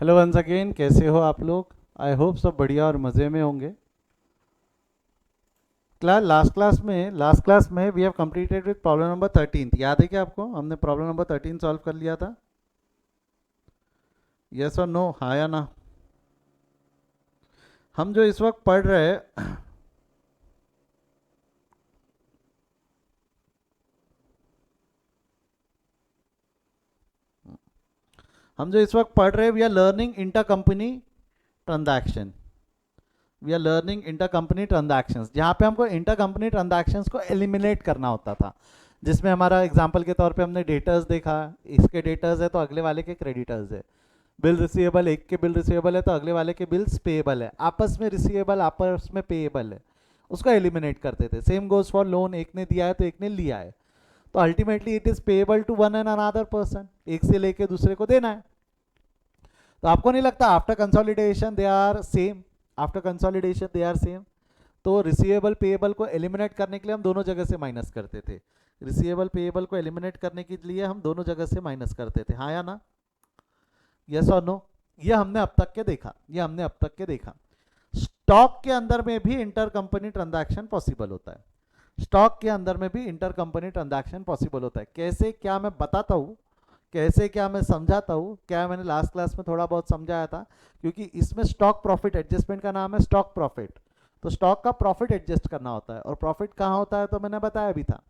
Hello once again, कैसे हो आप लोग? आई होप सब बढ़िया और मज़े में होंगे। लास्ट क्लास में we have completed with problem number 13। याद है क्या आपको? हमने प्रॉब्लम नंबर 13 सॉल्व कर लिया था। यस और नो, हाँ या ना? हम जो इस वक्त पढ़ रहे हैं हम जो इस वक्त पढ़ रहे हैं, we are learning inter company transaction. We are learning inter company transactions, जहाँ पे हमको इंटर कंपनी ट्रांजैक्शंस को एलिमिनेट करना होता था। जिसमें हमारा एग्जांपल के तौर पे हमने डेटर्स देखा। इसके डेटर्स है तो अगले वाले के क्रेडिटर्स है। बिल रिसीवेबल, एक के बिल रिसीवेबल है तो अगले वाले के बिल्स पेएबल है। आपस में रिसीवेबल, आपस में पेएबल है, उसको एलिमिनेट करते थे। सेम गोज फॉर लोन, एक ने दिया है तो एक ने लिया है, तो ultimately it is payable to one and another person. एक से लेके दूसरे को देना है। तो आपको नहीं लगता after consolidation they are same? After consolidation they are same. तो रिसीवेबल पेएबल को एलिमिनेट करने के लिए हम दोनों जगह से माइनस करते थे। रिसीवेबल पेएबल को एलिमिनेट करने के लिए हम दोनों जगह से माइनस करते थे, हाँ या ना? यस और नो? ये हमने अब तक के देखा। स्टॉक के अंदर में भी इंटर कंपनी ट्रांजैक्शन पॉसिबल होता है। स्टॉक के अंदर में भी इंटर कंपनी ट्रांजैक्शन पॉसिबल होता है। कैसे, क्या मैं बताता हूँ। कैसे, क्या मैं समझाता हूँ। क्या मैंने लास्ट क्लास में थोड़ा बहुत समझाया था, क्योंकि इसमें स्टॉक प्रॉफिट एडजस्टमेंट का नाम है स्टॉक प्रॉफिट। तो स्टॉक का प्रॉफिट एडजस्ट करना होता है। और प्रॉफिट कहाँ होता है तो मैंने बताया भी था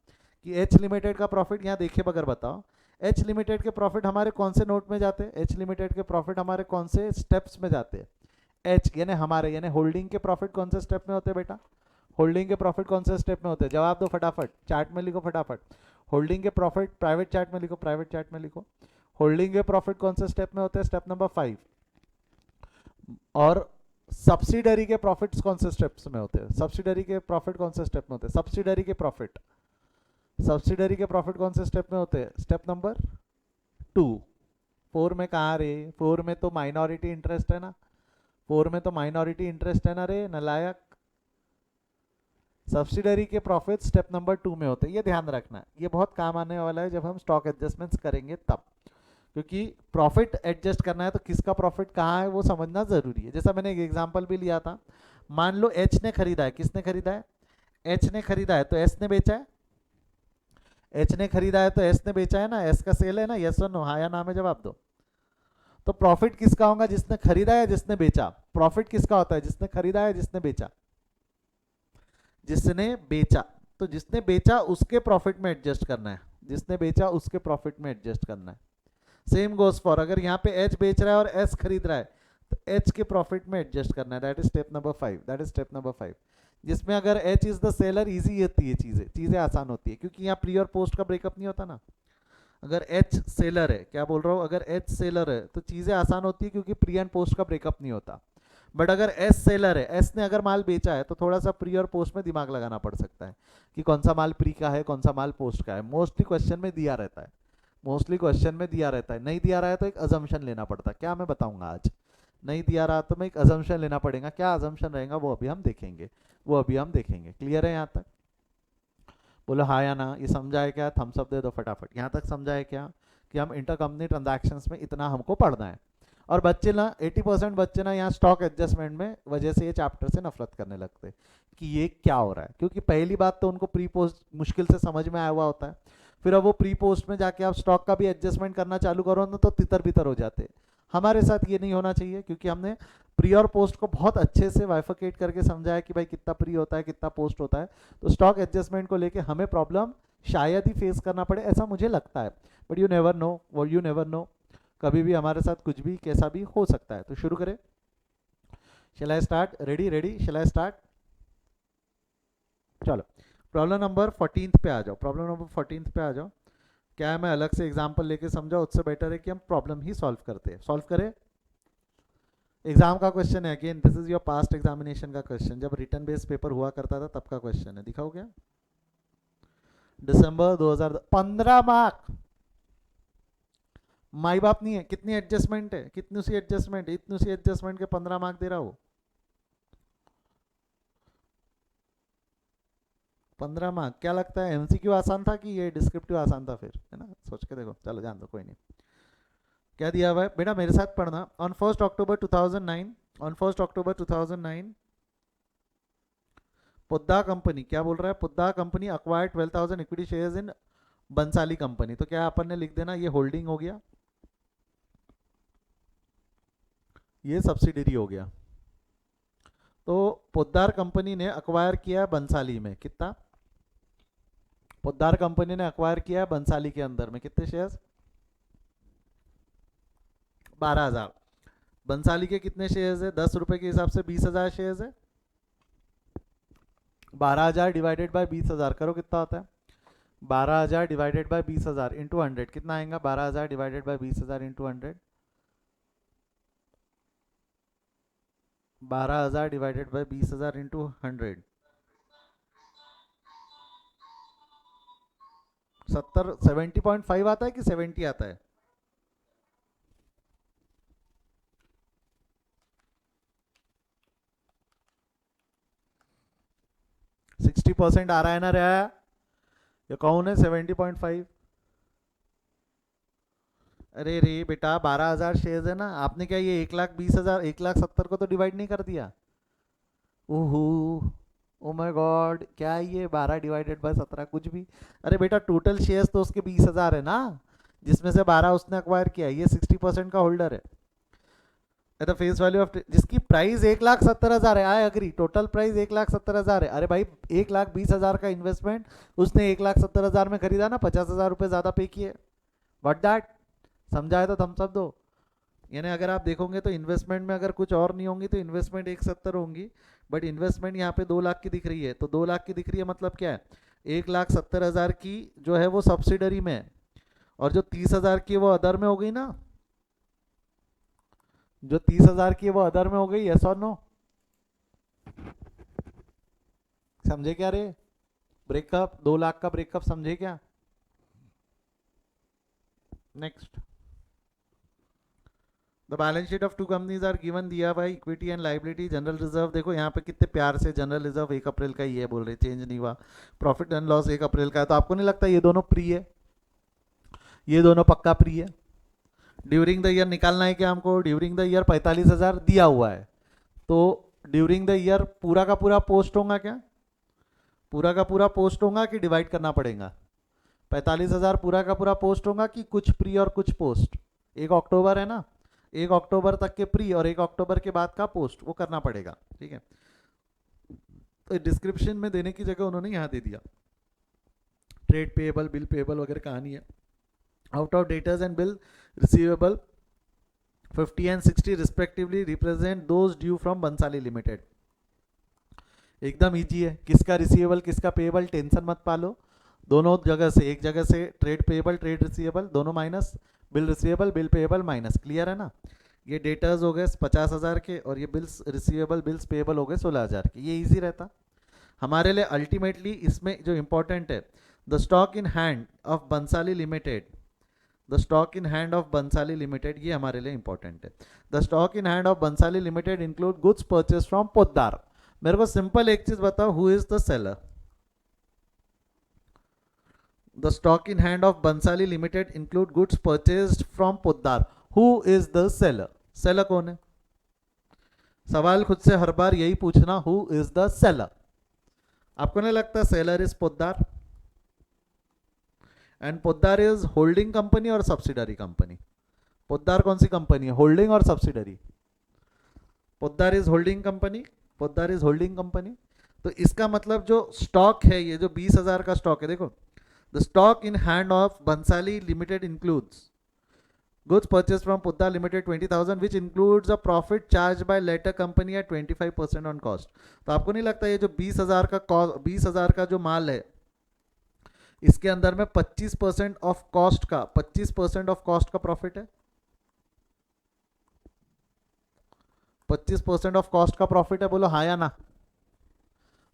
कि एच लिमिटेड का प्रॉफिट, यहाँ देखिए बगैर बताओ, एच लिमिटेड के प्रॉफिट हमारे कौन से नोट में जाते हैं? एच लिमिटेड के प्रॉफिट हमारे कौन से स्टेप्स में जाते हैं? एच यानी हमारे, यानी होल्डिंग के प्रॉफिट कौन से स्टेप में होते हैं बेटा? होल्डिंग के प्रॉफिट कौन से स्टेप में होते हैं? जवाब दो फटाफट, चार्ट में लिखो फटाफट। होल्डिंग के प्रॉफिट प्राइवेट चार्ट में लिखो, प्राइवेट चार्ट में लिखो। होल्डिंग के प्रॉफिट कौन से स्टेप में होते हैं? Step number 5। और सब्सिडरी के प्रॉफिट्स कौन से स्टेप्स में होते हैं? सब्सिडरी के प्रॉफिट कौन से स्टेप में होते हैं? सब्सिडरी के प्रॉफिट कौन से स्टेप में होते हैं? Step number 2। 4 में कहाँ रे? 4 में तो माइनॉरिटी इंटरेस्ट है ना। 4 में तो माइनॉरिटी इंटरेस्ट है ना रे नलायक। सब्सिडरी के प्रॉफिट स्टेप नंबर 2 में होते हैं, ये ध्यान रखना है। ये बहुत काम आने वाला है जब हम स्टॉक एडजस्टमेंट्स करेंगे तब। क्योंकि प्रॉफिट एडजस्ट करना है तो किसका प्रॉफिट कहाँ है वो समझना जरूरी है। जैसा मैंने एक एग्जांपल भी लिया था। मान लो एच ने खरीदा है। किसने खरीदा है? एच ने खरीदा है तो एस ने बेचा है। एच ने खरीदा है तो एस ने बेचा है ना। एस का सेल है ना। यस और नो, हाँ या ना में जवाब दो। तो प्रॉफिट किसका होगा? जिसने खरीदा है, जिसने बेचा। प्रॉफिट किसका होता है? जिसने खरीदा है, जिसने बेचा। जिसने बेचा। तो जिसने बेचा उसके प्रॉफिट में एडजस्ट करना है। जिसने बेचा उसके प्रॉफिट में एडजस्ट करना है। सेम गोज फॉर, अगर यहाँ पे एच बेच रहा है और एस खरीद रहा है तो एच के प्रॉफिट में एडजस्ट करना है। That is step number 5। That is step number 5। जिसमें अगर H is the seller, easy होती है चीजें, चीजें आसान होती है, क्योंकि यहाँ प्री और पोस्ट का ब्रेकअप नहीं होता ना। अगर एच सेलर है, क्या बोल रहा हूँ, अगर एच सेलर है तो चीजें आसान होती है, क्योंकि प्री एंड पोस्ट का ब्रेकअप नहीं होता। बट अगर एस सेलर है, एस ने अगर माल बेचा है, तो थोड़ा सा प्री और पोस्ट में दिमाग लगाना पड़ सकता है कि कौन सा माल प्री का है, कौन सा माल पोस्ट का है। मोस्टली क्वेश्चन में दिया रहता है। मोस्टली क्वेश्चन में दिया रहता है। नहीं दिया रहा है तो एक अजम्पशन लेना पड़ता है। क्या मैं बताऊंगा आज? नहीं दिया रहा तो मैं एक अजम्पशन लेना पड़ेगा। क्या अजम्पशन रहेगा वो अभी हम देखेंगे। वो अभी हम देखेंगे। क्लियर है यहाँ तक? बोलो हाँ या ना। ये समझा है क्या? थम्स अप दे दो फटाफट। यहाँ तक समझा है क्या कि हम इंटर कंपनी ट्रांजैक्शंस में इतना हमको पढ़ना है? और बच्चे ना 80% बच्चे ना यहाँ स्टॉक एडजस्टमेंट में वजह से ये चैप्टर से नफरत करने लगते हैं कि ये क्या हो रहा है। क्योंकि पहली बात तो उनको प्री पोस्ट मुश्किल से समझ में आया हुआ होता है। फिर अब वो प्री पोस्ट में जाके आप स्टॉक का भी एडजस्टमेंट करना चालू करो ना तो तितर बितर हो जाते हैं। हमारे साथ ये नहीं होना चाहिए, क्योंकि हमने प्री और पोस्ट को बहुत अच्छे से वाइफिकेट करके समझाया कि भाई कितना प्री होता है, कितना पोस्ट होता है। तो स्टॉक एडजस्टमेंट को लेके हमें प्रॉब्लम शायद ही फेस करना पड़े, ऐसा मुझे लगता है। बट यू नेवर नो, वो यू नेवर नो। कभी भी हमारे साथ कुछ भी कैसा भी हो सकता है। तो शुरू करें। Shall I start? Ready ready, shall I start? चलो, प्रॉब्लम नंबर 14 पे आ जाओ। प्रॉब्लम नंबर 14 पे आ जाओ। क्या है, मैं अलग से एग्जाम्पल लेके समझा, उससे बेटर है कि हम प्रॉब्लम ही सॉल्व करते हैं। सॉल्व करें। एग्जाम का क्वेश्चन है, again this is your past examination का क्वेश्चन। जब रिटर्न बेस्ड पेपर हुआ करता था तब का क्वेश्चन है। दिखाओ क्या? दिसंबर 2000, 15 मार्क। माई बाप नहीं है। कितनी एडजस्टमेंट है? कितनी सी एडजस्टमेंट? इतनी सी एडजस्टमेंट के 15 मार्क दे रहा हो। 15 मार्क क्या लगता है? एमसीक्यू आसान था कि ये डिस्क्रिप्टिव आसान था? फिर है ना, सोच के देखो। चलो जान दो, कोई नहीं। क्या दिया हुआ है बेटा, मेरे साथ पढ़ना। On 1 October 2009, on 1 October 2009 Pudda company, क्या बोल रहा है, Pudda company acquired 12,000 equity shares in Bansali company. तो क्या अपन ने लिख देना, ये होल्डिंग हो गया, ये सब्सिडरी हो गया। तो पोद्दार कंपनी ने अक्वायर किया है बंसाली में कितना, पोद्दार कंपनी ने अक्वायर किया है बंसाली के अंदर में कितने शेयर्स, 12,000। बंसाली के कितने शेयर्स है, 10 रुपए के हिसाब से 20,000 शेयर्स है। 12,000 डिवाइडेड बाय 20,000 करो कितना होता है, 12,000 डिवाइडेड बाय 20,000 इंटू 100 कितना आएगा, 12,000 divided by 20,000 into 100, 12,000 divided by 20,000 into 100, 70.5 आता है कि 70 आता है, 60% आ रहा है ना रे, ये कौन है 70.5, अरे रे बेटा 12,000 शेयर्स है ना, आपने क्या ये 1,20,000 1,70,000 को तो डिवाइड नहीं कर दिया, ओहो, ओ माय गॉड, क्या है ये 12 डिवाइडेड बाय 17 कुछ भी, अरे बेटा टोटल शेयर्स तो उसके 20,000 है ना, जिसमें से 12 उसने अक्वायर किया, ये 60% का होल्डर है। At the face value of, जिसकी प्राइस 1,70,000 है, आई अग्री, टोटल प्राइस 1,70,000 है, अरे भाई 1,20,000 का इन्वेस्टमेंट उसने 1,70,000 में खरीदा ना, 50,000 रुपये ज़्यादा पे किए, व्हाट दैट, समझा है तो थम्स अप दो। यानी अगर आप देखोगे तो इन्वेस्टमेंट में अगर कुछ और नहीं होंगी तो इन्वेस्टमेंट 1,70,000 होंगी, बट इन्वेस्टमेंट यहाँ पे 2 लाख की दिख रही है, तो 2 लाख की दिख रही है मतलब क्या है, 1,70,000 की जो है वो सब्सिडरी में है, और जो 30,000 की वो अदर में हो गई ना, जो 30,000 की वो अदर में हो गई, यस और नो, समझे क्या रे, ब्रेकअप 2 लाख का ब्रेकअप समझे क्या। Next, the balance sheet of two companies are given, दिया भाई equity and liability, general reserve देखो यहाँ पे कितने प्यार से जनरल रिजर्व 1 अप्रैल का ही है बोल रहे, चेंज नहीं हुआ, प्रॉफिट एंड लॉस 1 अप्रैल का है, तो आपको नहीं लगता ये दोनों प्री है, ये दोनों पक्का प्री है। ड्यूरिंग द ईयर निकालना है क्या हमको, ड्यूरिंग द ईयर 45,000 दिया हुआ है, तो ड्यूरिंग द ईयर पूरा का पूरा पोस्ट होगा क्या, पूरा का पूरा पोस्ट होगा कि डिवाइड करना पड़ेगा, 45,000 पूरा का पूरा पोस्ट होगा कि कुछ प्री और कुछ पोस्ट, 1 अक्टूबर है ना, 1 अक्टूबर तक के प्री और 1 अक्टूबर के बाद का पोस्ट वो करना पड़ेगा, ठीक है। तो डिस्क्रिप्शन में देने की जगह उन्होंने यहाँ दे दिया, ट्रेड पेएबल, बिल पेएबल वगैरह कहानी है। Out of debtors and bill receivable 50 and 60 respectively represent those due from Bansali limited. एकदम इजी है, किसका रिसीवेबल किसका पेएबल टेंशन मत पालो, दोनों जगह से, एक जगह से ट्रेड पेएबल ट्रेड रिसीवेबल दोनों minus, bill receivable bill payable minus, clear है ना। ये डेटर्स हो गए 50,000 के और ये बिल्स रिसीवेबल बिल्स पेएबल हो गए 16,000 के, ये इजी रहता हमारे लिए। अल्टीमेटली इसमें जो इंपॉर्टेंट है, the stock in hand of Bansali limited, the stock in hand of Bansali limited, ये हमारे लिए इंपॉर्टेंट है। The stock in hand of Bansali limited include goods purchase from Poddar. मेरे को सिंपल एक चीज बताओ, who is the seller, the stock in hand of Bansali limited include goods purchased from Poddar, who is the seller, seller कौन है, सवाल खुद से हर बार यही पूछना, हु इज द सेलर। आपको नहीं लगता seller is Poddar, and Poddar is holding company और सब्सिडरी कंपनी। पोद्दार कौन सी कंपनी है, होल्डिंग और subsidiary, Poddar is holding company, Poddar is holding company. तो इसका मतलब जो स्टॉक है, ये जो 20,000 का स्टॉक है, देखो the stock in hand of Bansali limited includes goods purchased from Poddar Limited 20,000 which includes a profit charged by latter company at 25% on cost। तो आपको नहीं लगता ये जो 20,000 का जो माल है, इसके अंदर में 25% ऑफ कॉस्ट का 25% ऑफ कॉस्ट का प्रॉफिट है, 25% ऑफ कॉस्ट का प्रॉफिट है, बोलो हाँ या ना।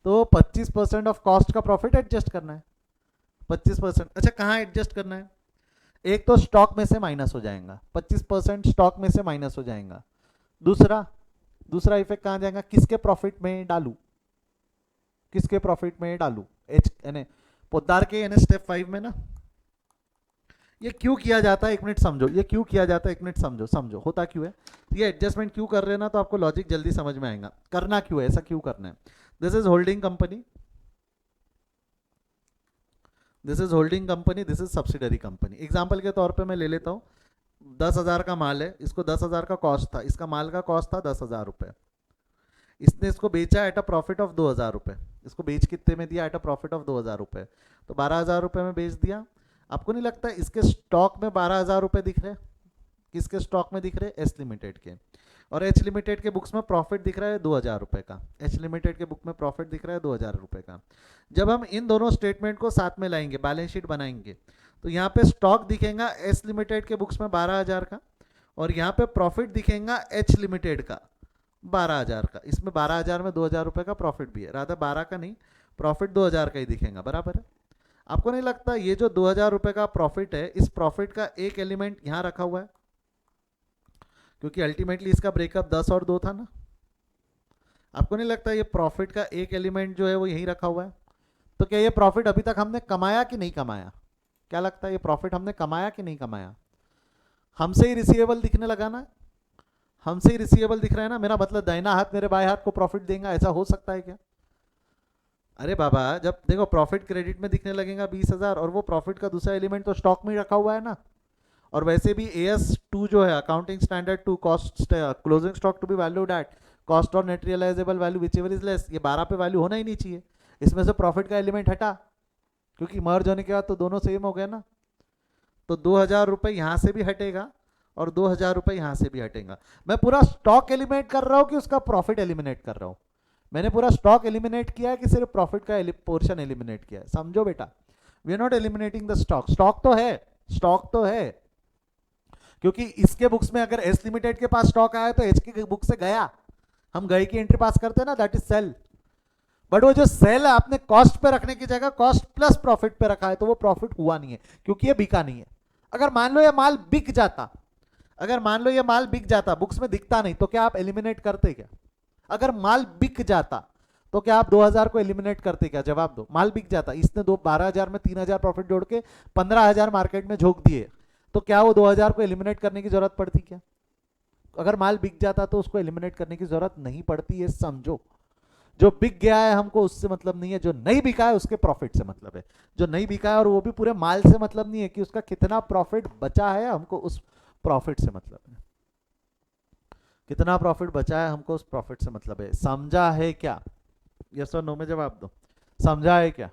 तो 25% ऑफ कॉस्ट का प्रॉफिट एडजस्ट करना है, 25%। अच्छा कहाँ एडजस्ट करना है, एक तो स्टॉक में से माइनस हो जाएगा, 25% स्टॉक में से माइनस हो जाएगा। दूसरा इफेक्ट कहाँ जाएगा, किसके प्रॉफिट में डालू, किसके प्रॉफिट में डालू, एच यानी पोद्दार के यानी स्टेप 5 में ना, ये क्यों किया जाता है, एक मिनट समझो, ये क्यों किया जाता है, एक मिनट समझो, समझो होता क्यों है। ये एडजस्टमेंट क्यों कर रहे हैं ना, तो आपको लॉजिक जल्दी समझ में आएगा, करना क्यों है, ऐसा क्यों करना है। This is holding company, this is holding company, this is subsidiary company. Example के तौर पे मैं ले लेता हूँ, 10,000 का माल है, इसको 10,000 का कॉस्ट था, इसका माल का कॉस्ट था 10,000 रुपये, इसने इसको बेचा एट अ प्रॉफिट ऑफ 2,000 रुपये, इसको बेच कितने में दिया, एट अ प्रॉफिट ऑफ 2,000 रुपये, तो 12,000 रुपये में बेच दिया। आपको नहीं लगता इसके स्टॉक में 12,000 रुपये दिख रहे, किसके स्टॉक में दिख रहे, एच लिमिटेड के, और एच लिमिटेड के बुक्स में प्रॉफिट दिख रहा है 2,000 रुपये का, एच लिमिटेड के बुक में प्रॉफिट दिख रहा है 2,000 रुपये का। जब हम इन दोनों स्टेटमेंट को साथ में लाएंगे, बैलेंस शीट बनाएंगे, तो यहाँ पे स्टॉक दिखेगा एच लिमिटेड के बुक्स में 12,000 का, और यहाँ पे प्रॉफिट दिखेगा एच लिमिटेड का 12,000 का। इसमें 12,000 में 2,000 रुपये का प्रॉफिट भी है, राधा 12 का नहीं, प्रॉफिट 2,000 का ही दिखेगा, बराबर है। आपको नहीं लगता ये जो 2,000 रुपये का प्रॉफिट है, इस प्रॉफिट का एक एलिमेंट यहाँ रखा हुआ है, क्योंकि अल्टीमेटली इसका ब्रेकअप 10 और 2 था ना। आपको नहीं लगता ये प्रॉफिट का एक एलिमेंट जो है वो यहीं रखा हुआ है। तो क्या ये प्रॉफिट अभी तक हमने कमाया कि नहीं कमाया, क्या लगता है ये प्रॉफिट हमने कमाया कि नहीं कमाया। हमसे ही रिसीवेबल दिखने लगा ना, हमसे ही रिसीवेबल दिख रहा है ना, मेरा मतलब दाहिना हाथ मेरे बाएं हाथ को प्रॉफिट देगा, ऐसा हो सकता है क्या। अरे बाबा, जब देखो प्रॉफिट क्रेडिट में दिखने लगेगा 20,000, और वो प्रॉफिट का दूसरा एलिमेंट तो स्टॉक में ही रखा हुआ है ना। और वैसे भी AS2 जो है, accounting standard 2, cost closing stock to be valued at cost और net realisable value whichever is less, ये 12 पे वैल्यू होना ही नहीं चाहिए। इसमें से प्रॉफिट का एलिमेंट हटा, क्योंकि मर्ज होने के बाद तो दोनों सेम हो गए ना। तो 2,000 रुपये यहाँ से भी हटेगा और 2,000 रुपये यहाँ से भी हटेगा। मैं पूरा स्टॉक एलिमिनेट कर रहा हूँ कि उसका प्रॉफिट एलिमिनेट कर रहा हूँ, मैंने पूरा स्टॉक एलिमिनेट किया है कि सिर्फ प्रॉफिट का पोर्शन एलिमिनेट किया है, समझो बेटा। We are not eliminating the stock, stock तो है, स्टॉक तो है, क्योंकि इसके बुक्स में अगर एस लिमिटेड के पास स्टॉक आया तो एच की बुक से गया, हम गए की एंट्री पास करते हैं ना, दैट इज सेल। बट वो जो सेल है आपने कॉस्ट पे रखने की जगह कॉस्ट प्लस प्रॉफिट पे रखा है, तो वो प्रॉफिट हुआ नहीं है, क्योंकि ये बिका नहीं है। अगर मान लो ये माल बिक जाता, अगर मान लो ये माल बिक जाता, बुक्स में दिखता नहीं, तो क्या आप एलिमिनेट करते क्या। अगर माल बिक जाता तो क्या आप 2,000 को एलिमिनेट करते क्या, जवाब दो। माल बिक जाता, इसने 12,000 में 3,000 प्रॉफिट जोड़ के 15,000 मार्केट में झोंक दिए, तो क्या वो 2,000 को एलिमिनेट करने की जरूरत पड़ती क्या। अगर माल बिक जाता तो उसको एलिमिनेट करने की जरूरत नहीं पड़ती है, समझो। जो बिक गया है हमको उससे मतलब नहीं है, जो नहीं बिका है उसके प्रॉफिट से मतलब है। जो नहीं बिका है और वो भी पूरे माल से मतलब नहीं है कि उसका कितना प्रॉफिट बचा है, हमको उस प्रॉफिट से मतलब है। कितना प्रॉफिट बचा है हमको उस प्रॉफिट से मतलब है। समझा है क्या, यस और नो में जवाब दो। समझा है क्या,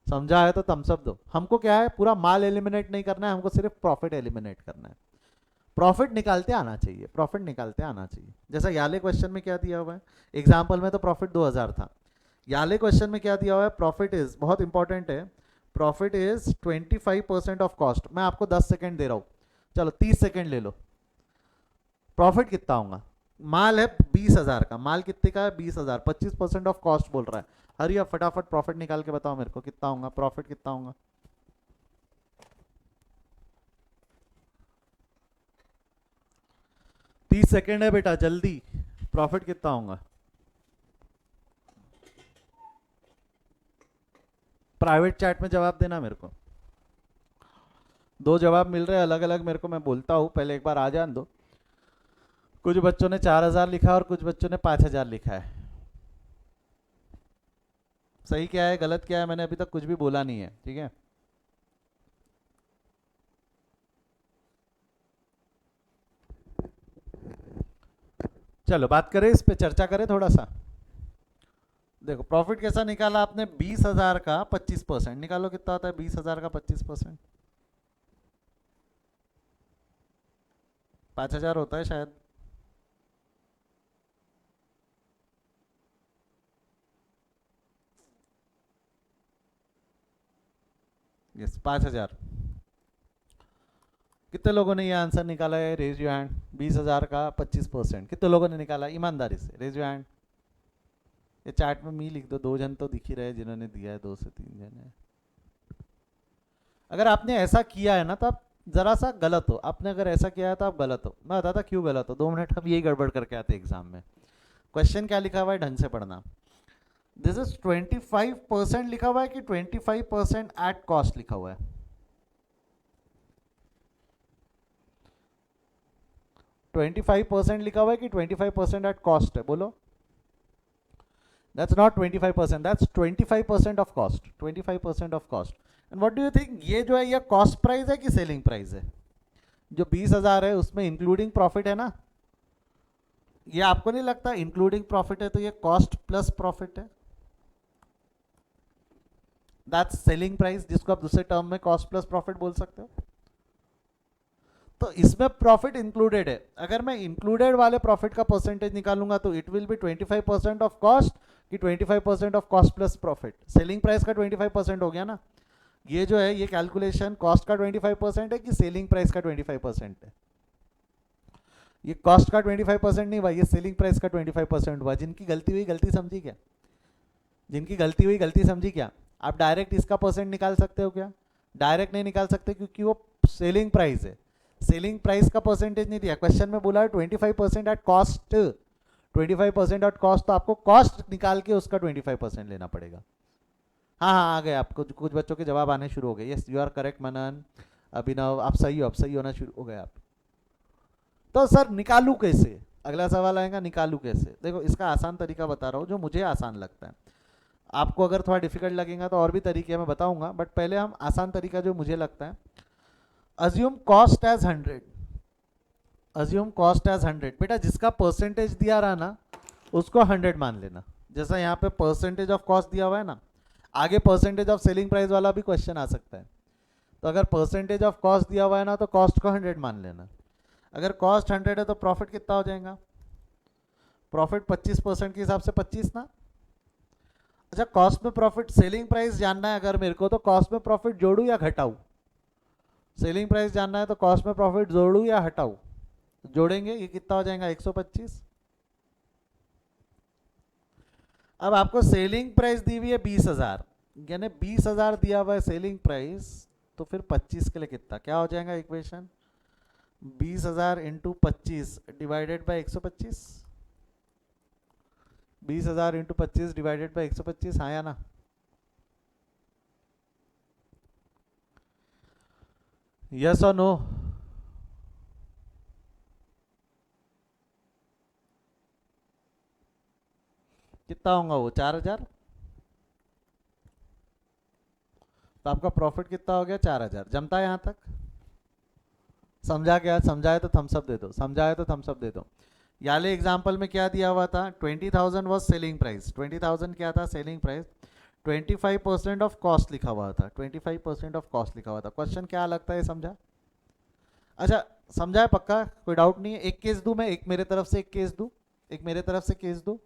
समझा है तो थम्स अप दो। हमको क्या है, पूरा माल एलिमिनेट नहीं करना है, हमको सिर्फ प्रॉफिट एलिमिनेट करना है। प्रॉफिट निकालते आना चाहिए, प्रॉफिट निकालते आना चाहिए। जैसा याले क्वेश्चन में क्या दिया हुआ है, एग्जाम्पल में तो प्रॉफिट 2,000 था, याले क्वेश्चन में क्या दिया हुआ है, प्रॉफिट इज, बहुत इंपॉर्टेंट है, प्रॉफिट इज 25% ऑफ कॉस्ट। मैं आपको 10 सेकेंड दे रहा हूँ, चलो 30 सेकेंड ले लो। प्रॉफिट कितना होगा, माल है 20,000 का, माल कितने का है 20,000, 25% ऑफ कॉस्ट बोल रहा है। हरी अब फटाफट प्रॉफिट निकाल के बताओ मेरे को, कितना होगा प्रॉफिट, कितना होगा। तीस सेकेंड है बेटा, जल्दी, प्रॉफिट कितना होगा। प्राइवेट चैट में जवाब देना मेरे को। दो जवाब मिल रहे हैं अलग अलग मेरे को, मैं बोलता हूँ, पहले एक बार आ जान दो। कुछ बच्चों ने 4,000 लिखा और कुछ बच्चों ने 5,000 लिखा है। सही क्या है गलत क्या है, मैंने अभी तक कुछ भी बोला नहीं है, ठीक है। चलो बात करें इस पे, चर्चा करें थोड़ा सा। देखो प्रॉफिट कैसा निकाला आपने, 20,000 का 25%, निकालो कितना होता है 20,000 का 25%, 5,000 होता है शायद। यस 5,000। कितने लोगों ने ये आंसर निकाला है, रेज योर हैंड। 20,000 का 25%, कितने लोगों ने निकाला ईमानदारी से, रेज योर हैंड। ये चैट में मी लिख दो, 2 जन तो दिख ही रहे जिन्होंने दिया है, 2 से 3 जन है। अगर आपने ऐसा किया है ना तो आप जरा सा गलत हो, आपने अगर ऐसा किया है तो आप गलत हो। मैं बताता क्यों गलत हो, 2 मिनट हम यही गड़बड़ करके आते एग्जाम में। क्वेश्चन क्या लिखा हुआ है ढंग से पढ़ना। दिस इज 25% लिखा हुआ है कि 25% एट कॉस्ट लिखा हुआ है? 25% लिखा हुआ है कि 25% एट कॉस्ट है? बोलो. That's not 25%, that's 25% of cost. 25% of cost. And what do you think? ये जो है ये कॉस्ट प्राइस है कि सेलिंग प्राइस है? जो 20,000 है उसमें इंक्लूडिंग प्रॉफिट है ना? ये आपको नहीं लगता इंक्लूडिंग प्रॉफिट है तो ये कॉस्ट प्लस प्रॉफिट है? दैट्स सेलिंग प्राइस, जिसको आप दूसरे टर्म में कॉस्ट प्लस प्रॉफिट बोल सकते हो. तो इसमें प्रॉफिट इंक्लूडेड है. अगर मैं इंक्लूडेड वाले प्रॉफिट का परसेंटेज निकालूंगा तो it will be 25% of cost कि 25% of cost plus profit. Selling price का 25% हो गया ना. ये जो है ये कैलकुलेशन कॉस्ट का 25% है कि सेलिंग प्राइस का 25% है? ये कॉस्ट का 25% नहीं हुआ, ये सेलिंग प्राइस का 25% हुआ. जिनकी गलती हुई गलती समझी क्या? जिनकी गलती हुई गलती समझी क्या? आप डायरेक्ट इसका परसेंट निकाल सकते हो क्या? डायरेक्ट नहीं निकाल सकते क्योंकि वो सेलिंग प्राइस है. सेलिंग प्राइस का परसेंटेज नहीं दिया, क्वेश्चन में बोला है 25% एट कॉस्ट. 25% एट कॉस्ट, तो आपको कॉस्ट निकाल के उसका 25% लेना पड़ेगा. हाँ हाँ, आ गए आपको कुछ बच्चों के जवाब आने शुरू हो गए. यस, यू आर करेक्ट मनन, अभिनव, आप सही हो, आप सही होना शुरू हो गए आप. तो सर निकालू कैसे? अगला सवाल आएगा निकालू कैसे. देखो इसका आसान तरीका बता रहा हूँ जो मुझे आसान लगता है. आपको अगर थोड़ा डिफिकल्ट लगेगा तो और भी तरीके मैं बताऊंगा, बट पहले हम आसान तरीका जो मुझे लगता है. Assume cost as 100. Assume cost as 100. बेटा जिसका परसेंटेज दिया रहा ना उसको 100 मान लेना. जैसा यहाँ पे परसेंटेज ऑफ कॉस्ट दिया हुआ है ना, आगे परसेंटेज ऑफ सेलिंग प्राइस वाला भी क्वेश्चन आ सकता है. तो अगर परसेंटेज ऑफ कॉस्ट दिया हुआ है ना तो कॉस्ट को 100 मान लेना. अगर कॉस्ट 100 है तो प्रॉफिट कितना हो जाएगा? प्रॉफिट 25% के हिसाब से 25 ना. अच्छा, कॉस्ट में प्रॉफिट, सेलिंग प्राइस जानना है अगर मेरे को तो कॉस्ट में प्रॉफिट जोड़ू या घटाऊ? सेलिंग प्राइस जानना है तो कॉस्ट में प्रॉफिट जोड़ू या हटाऊ? जोड़ेंगे, ये कितना हो जाएगा? 125. अब आपको सेलिंग प्राइस दी हुई है 20,000, यानी 20,000 दिया हुआ है सेलिंग प्राइस, तो फिर 25 के लिए कितना क्या हो जाएगा equation? 20,000 into 25 divided by 125. 20,000 into 25 divided by 125, हाँ या ना? यस और नो? कितना होगा वो? 4,000. तो आपका प्रॉफिट कितना हो गया? 4,000. जमता है यहाँ तक? समझा क्या? समझाए तो थम्सअप दे दो, समझाए तो थम्सअप दे दो. याले एग्जाम्पल में क्या दिया हुआ था? 20,000 वॉज सेलिंग प्राइस. 20,000 क्या था? Selling price. 25% ऑफ कॉस्ट लिखा हुआ था. 25% ऑफ कॉस्ट लिखा हुआ था. क्वेश्चन क्या लगता है? समझा? अच्छा समझा है पक्का? कोई डाउट नहीं है? एक केस दूं मैं, एक मेरे तरफ से एक केस दूं, एक मेरे तरफ से केस दूं.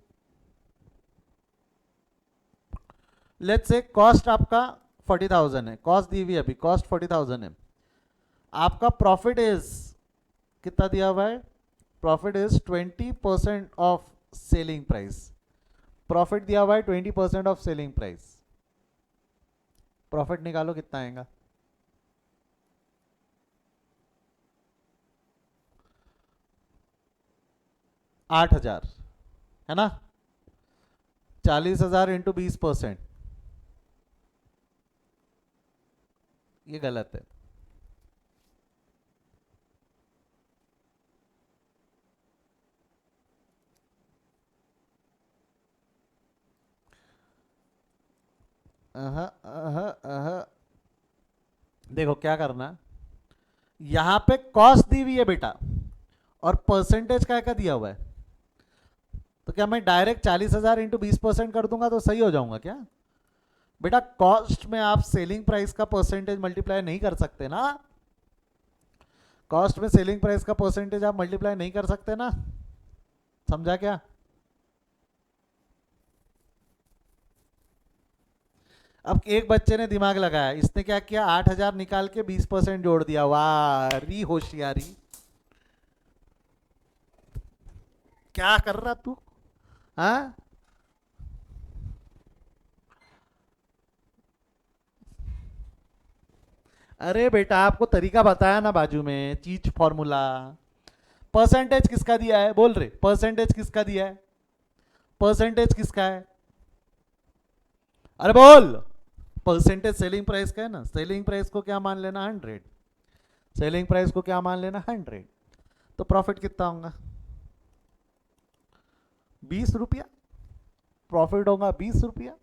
लेट्स से कॉस्ट आपका 40,000 है, कॉस्ट दी हुई अभी, कॉस्ट 40,000 है. आपका प्रॉफिट इज कितना दिया हुआ है? Profit is 20% of selling price. Profit दिया हुआ है 20% ऑफ सेलिंग प्राइस. प्रॉफिट निकालो कितना आएगा? $8,000 है ना. 40,000 इंटू 20%, ये गलत है. देखो क्या करना, यहां पे कॉस्ट दी हुई है बेटा और परसेंटेज क्या दिया हुआ है. तो क्या मैं डायरेक्ट 40,000 इंटू 20% कर दूंगा तो सही हो जाऊंगा क्या? बेटा कॉस्ट में आप सेलिंग प्राइस का परसेंटेज मल्टीप्लाई नहीं कर सकते ना. कॉस्ट में सेलिंग प्राइस का परसेंटेज आप मल्टीप्लाई नहीं कर सकते ना. समझा क्या? अब एक बच्चे ने दिमाग लगाया, इसने क्या किया? 8,000 निकाल के 20% जोड़ दिया. वाह री होशियारी. क्या कर रहा तू? हाँ, अरे बेटा आपको तरीका बताया ना बाजू में, चीज फॉर्मूला. परसेंटेज किसका दिया है? बोल रहे परसेंटेज किसका दिया है? परसेंटेज किसका है? अरे बोल। परसेंटेज सेलिंग प्राइस का है ना, सेलिंग प्राइस को क्या मान लेना 100, सेलिंग प्राइस को क्या मान लेना 100, तो प्रॉफिट कितना होगा 20 रुपया, प्रॉफिट होगा 20 रुपया।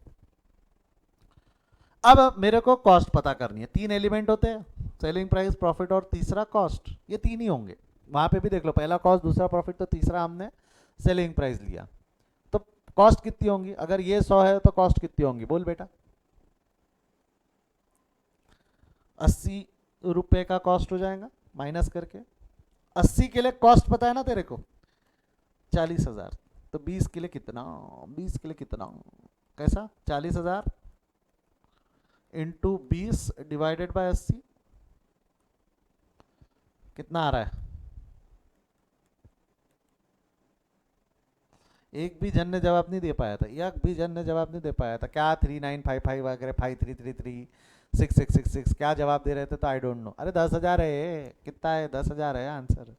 अब मेरे को कॉस्ट पता करनी है, 3 एलिमेंट होते हैं, सेलिंग प्राइस, प्रॉफिट और तीसरा कॉस्ट, ये 3 ही होंगे। वहां पे भी देख लो, पहला कॉस्ट, दूसरा प्रॉफिट, तो तीसरा हमने सेलिंग प्राइस लिया। तो कॉस्ट कितनी होंगी, अगर ये 100 है तो कॉस्ट कितनी होंगी, बोल बेटा। 80 रुपए का कॉस्ट हो जाएगा माइनस करके। 80 के लिए कॉस्ट पता है ना तेरे को 40,000, तो 20 के लिए कितना, 20 के लिए कितना, कैसा 40,000 इंटू 20 डिवाइडेड बाय 80, कितना आ रहा है। एक भी जन ने जवाब नहीं दे पाया था, एक भी जन ने जवाब नहीं दे पाया था। क्या 3955 वगैरह 5333 6666 क्या जवाब दे रहे थे, तो आई डोंट नो। अरे 10,000 है, कितना है, 10,000 है आंसर।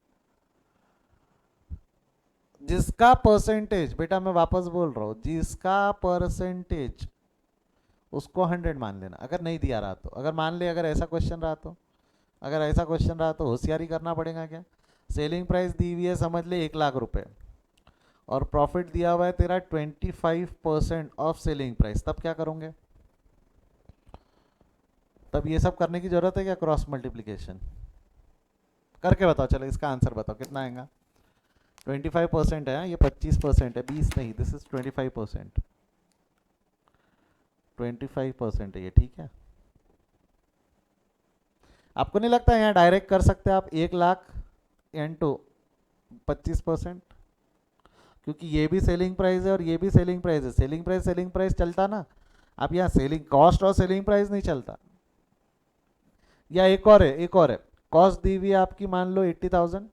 जिसका परसेंटेज, बेटा मैं वापस बोल रहा हूँ, जिसका परसेंटेज उसको 100 मान लेना, अगर नहीं दिया रहा तो। अगर मान ले, अगर ऐसा क्वेश्चन रहा तो, अगर ऐसा क्वेश्चन रहा तो होशियारी करना पड़ेगा। क्या सेलिंग प्राइस दी हुई है, समझ ले 1,00,000 रुपए, और प्रॉफिट दिया हुआ है तेरा 25% ऑफ सेलिंग प्राइस, तब क्या करोगे, तब ये सब करने की जरूरत है क्या, क्रॉस मल्टीप्लीकेशन करके बताओ। चलो इसका आंसर बताओ कितना आएगा। 25% है, ये 25% है, 20 नहीं, दिस इज 25%, 25% है ये, ठीक है। आपको नहीं लगता यहाँ डायरेक्ट कर सकते आप 1,00,000 इंटू 25%, क्योंकि ये भी सेलिंग प्राइस है और ये भी सेलिंग प्राइस है, सेलिंग प्राइस चलता ना। अब यहाँ सेलिंग कॉस्ट और सेलिंग प्राइस नहीं चलता। या एक और है, एक और है, कॉस्ट दी हुई है आपकी मान लो 80,000,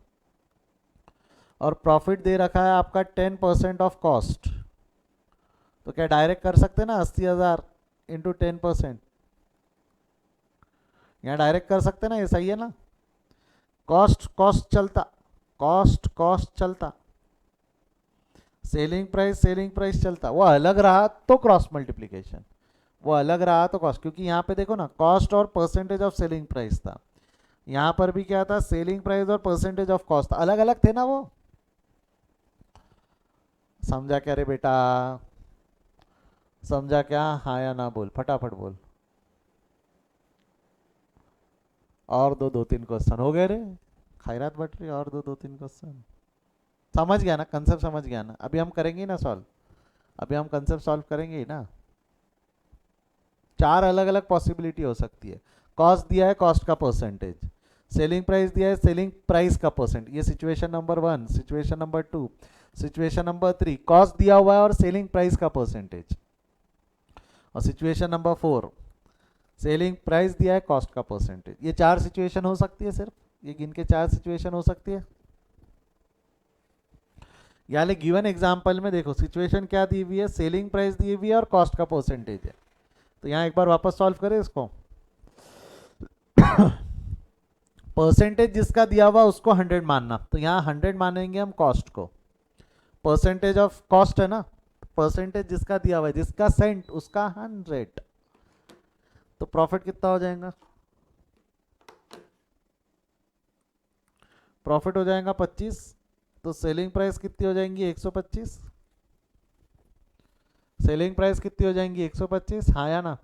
और प्रॉफिट दे रखा है आपका 10% ऑफ कॉस्ट, तो क्या डायरेक्ट कर सकते ना 80,000 इंटू 10%, यहाँ डायरेक्ट कर सकते ना, ये सही है ना। कॉस्ट कॉस्ट चलता, कॉस्ट कॉस्ट चलता, सेलिंग प्राइस चलता, वो अलग रहा तो क्रॉस मल्टीप्लीकेशन, वो अलग रहा तो कॉस्ट, क्योंकि यहाँ पे देखो ना कॉस्ट और परसेंटेज ऑफ सेलिंग प्राइस था, यहाँ पर भी क्या था, सेलिंग प्राइस और परसेंटेज ऑफ कॉस्ट, अलग अलग थे ना वो। समझा क्या रे बेटा, समझा क्या, हाँ या ना बोल, फटाफट बोल। और दो तीन क्वेश्चन हो गए रे, खैरात बट रही, और दो तीन क्वेश्चन। समझ गया ना, कंसेप्ट समझ गया ना। अभी हम करेंगे ना सॉल्व, अभी हम कंसेप्ट सॉल्व करेंगे ही ना। 4 अलग अलग पॉसिबिलिटी हो सकती है। कॉस्ट दिया है, कॉस्ट का परसेंटेज, सेलिंग प्राइस दिया है, सेलिंग प्राइस का परसेंट, ये situation number 1, situation number 2, situation number 3 cost दिया हुआ है और सेलिंग प्राइस का परसेंटेज, और सिचुएशन नंबर 4 सेलिंग प्राइस दिया है, कॉस्ट का परसेंटेज। ये 4 सिचुएशन हो सकती है, सिर्फ ये गिन के 4 सिचुएशन हो सकती है। यानी गिवन एग्जांपल में देखो सिचुएशन क्या दी हुई है, सेलिंग प्राइस दी हुई है और कॉस्ट का परसेंटेज है। तो यहाँ एक बार वापस सॉल्व करें इसको। परसेंटेज जिसका दिया हुआ उसको 100 मानना, तो यहाँ 100 मानेंगे हम कॉस्ट को, परसेंटेज ऑफ कॉस्ट है ना, परसेंटेज जिसका दिया हुआ है, जिसका सेंट उसका 100, तो प्रॉफिट कितना हो जाएगा, प्रॉफिट हो जाएगा 25, तो सेलिंग प्राइस कितनी हो जाएंगी 125, सेलिंग प्राइस कितनी हो जाएंगी 125, हाँ या ना।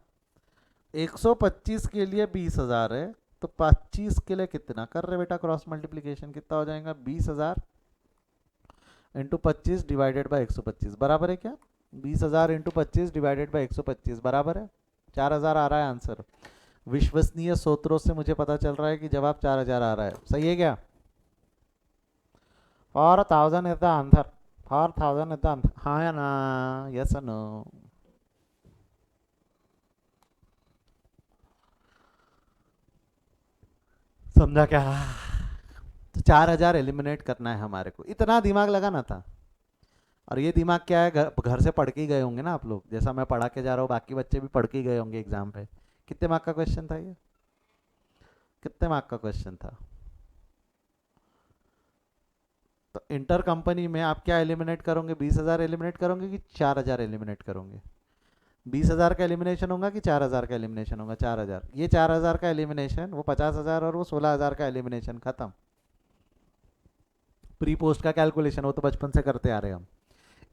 125 के लिए 20,000 है, तो 25 के लिए कितना कर रहे बेटा, क्रॉस मल्टीप्लीकेशन कितना हो जाएगा, 20,000 इंटू 25 डिवाइडेड बाई 125 बराबर है क्या, 20,000 इंटू 25 डिवाइडेड बाई 125 बराबर है 4,000 आ रहा है आंसर। विश्वसनीय सूत्रों से मुझे पता चल रहा है कि जवाब 4,000 आ रहा है, सही है क्या। 4,000 is the answer, 4,000 is the answer, हाँ या ना, यस और नो। समझा क्या, तो 4,000 एलिमिनेट करना है हमारे को, इतना दिमाग लगाना था। और ये दिमाग क्या है, घर से पढ़ के ही गए होंगे ना आप लोग, जैसा मैं पढ़ा के जा रहा हूँ बाकी बच्चे भी पढ़ के ही गए होंगे एग्जाम पे। कितने मार्क का क्वेश्चन था ये, कितने मार्क का क्वेश्चन था। तो इंटर कंपनी में आप क्या एलिमिनेट करोगे, 20,000 एलिमिनेट करोगे कि 4,000 एलिमिनेट करोगे, 20,000 का एलिमिनेशन होगा कि 4,000 का एलिमिनेशन होगा? 4,000। ये 4,000 का एलिमिनेशन, वो 50,000 और वो 16,000 का एलिमिनेशन, खत्म। प्री पोस्ट का कैलकुलेशन वो तो बचपन से करते आ रहे हम।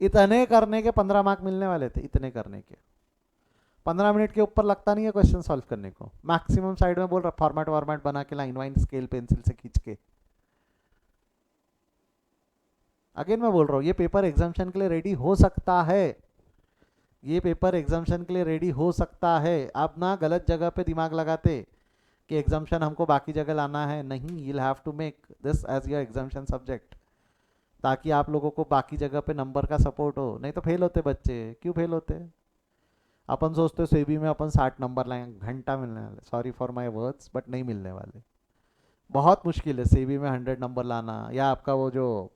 इतने करने के 15 मार्क मिलने वाले थे, इतने करने के 15 मिनट के ऊपर लगता नहीं है क्वेश्चन सॉल्व करने को। मैक्सिमम साइड में बोल रहा फॉर्मेट वॉर्मेट बना के लाइन वाइन स्केल पेंसिल से खींच के। अगेन मैं बोल रहा हूँ ये पेपर एग्जामिशन के लिए रेडी हो सकता है, ये पेपर एग्जामिशन के लिए रेडी हो सकता है। आप ना गलत जगह पे दिमाग लगाते कि एग्जामिशन हमको बाकी जगह लाना है, नहीं, you have to make this as your examination subject, ताकि आप लोगों को बाकी जगह पे नंबर का सपोर्ट हो। नहीं तो फेल होते बच्चे। क्यों फेल होते? अपन सोचते सेबी में अपन 60 नंबर लाएंगे, घंटा मिलने वाले, sorry for my words but नहीं मिलने वाले। बहुत मुश्किल है सेबी में 100 नंबर लाना, या आपका वो जो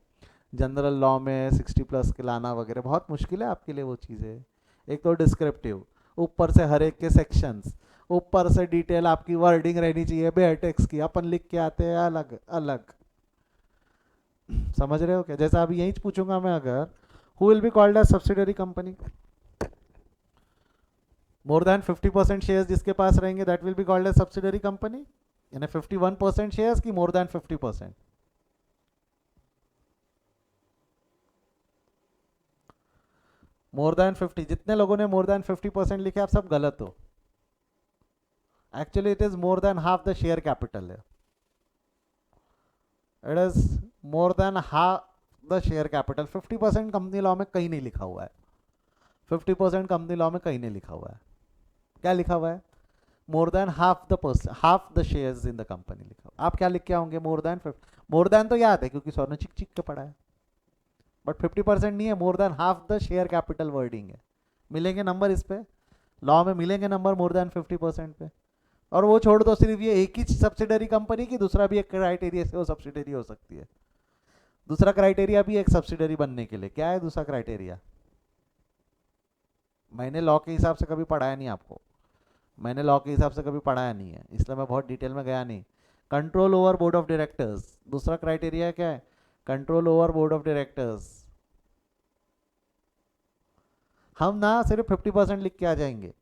जनरल लॉ में 60 प्लस के लाना वगैरह, बहुत मुश्किल है आपके लिए वो चीज़ें। एक तो डिस्क्रिप्टिव, ऊपर से हर एक के सेक्शंस, ऊपर से डिटेल आपकी वर्डिंग रहनी चाहिए बेटेक्स की, अपन लिख के आते हैं अलग अलग। समझ रहे हो क्या? जैसा अभी यही पूछूंगा मैं, अगर who will be called as subsidiary company, more than 50% shares जिसके पास रहेंगे that will be called as subsidiary company, यानी 51% शेयर्स की मोर देन 50%? मोर देन 50, जितने लोगों ने मोर देन 50% लिखे आप सब गलत हो। Actually it is more than half the share capital है, it is more than half the share capital. 50% company law में कहीं नहीं लिखा हुआ है, 50% कंपनी लॉ में कहीं नहीं लिखा हुआ है। क्या लिखा हुआ है? मोर than half the person, half the shares in the company लिखा हुआ। आप क्या लिख के आओगे? मोर देन 50। मोर देन तो याद है क्योंकि सर ने चिक चिक के पढ़ा है, बट 50% नहीं है, मोर than half the share capital wording है। मिलेंगे नंबर इस पे, लॉ में मिलेंगे नंबर मोर देन 50% पे। और वो छोड़ दो, सिर्फ ये एक ही सब्सिडरी कंपनी की दूसरा भी एक क्राइटेरिया से वो सब्सिडरी हो सकती है। दूसरा क्राइटेरिया भी एक सब्सिडरी बनने के लिए, क्या है दूसरा क्राइटेरिया? मैंने लॉ के हिसाब से कभी पढ़ाया नहीं आपको, मैंने लॉ के हिसाब से कभी पढ़ाया नहीं है, इसलिए मैं बहुत डिटेल में गया नहीं। Control over board of directors, दूसरा क्राइटेरिया क्या है? Control over board of directors. हम ना सिर्फ 50% लिख के आ जाएंगे।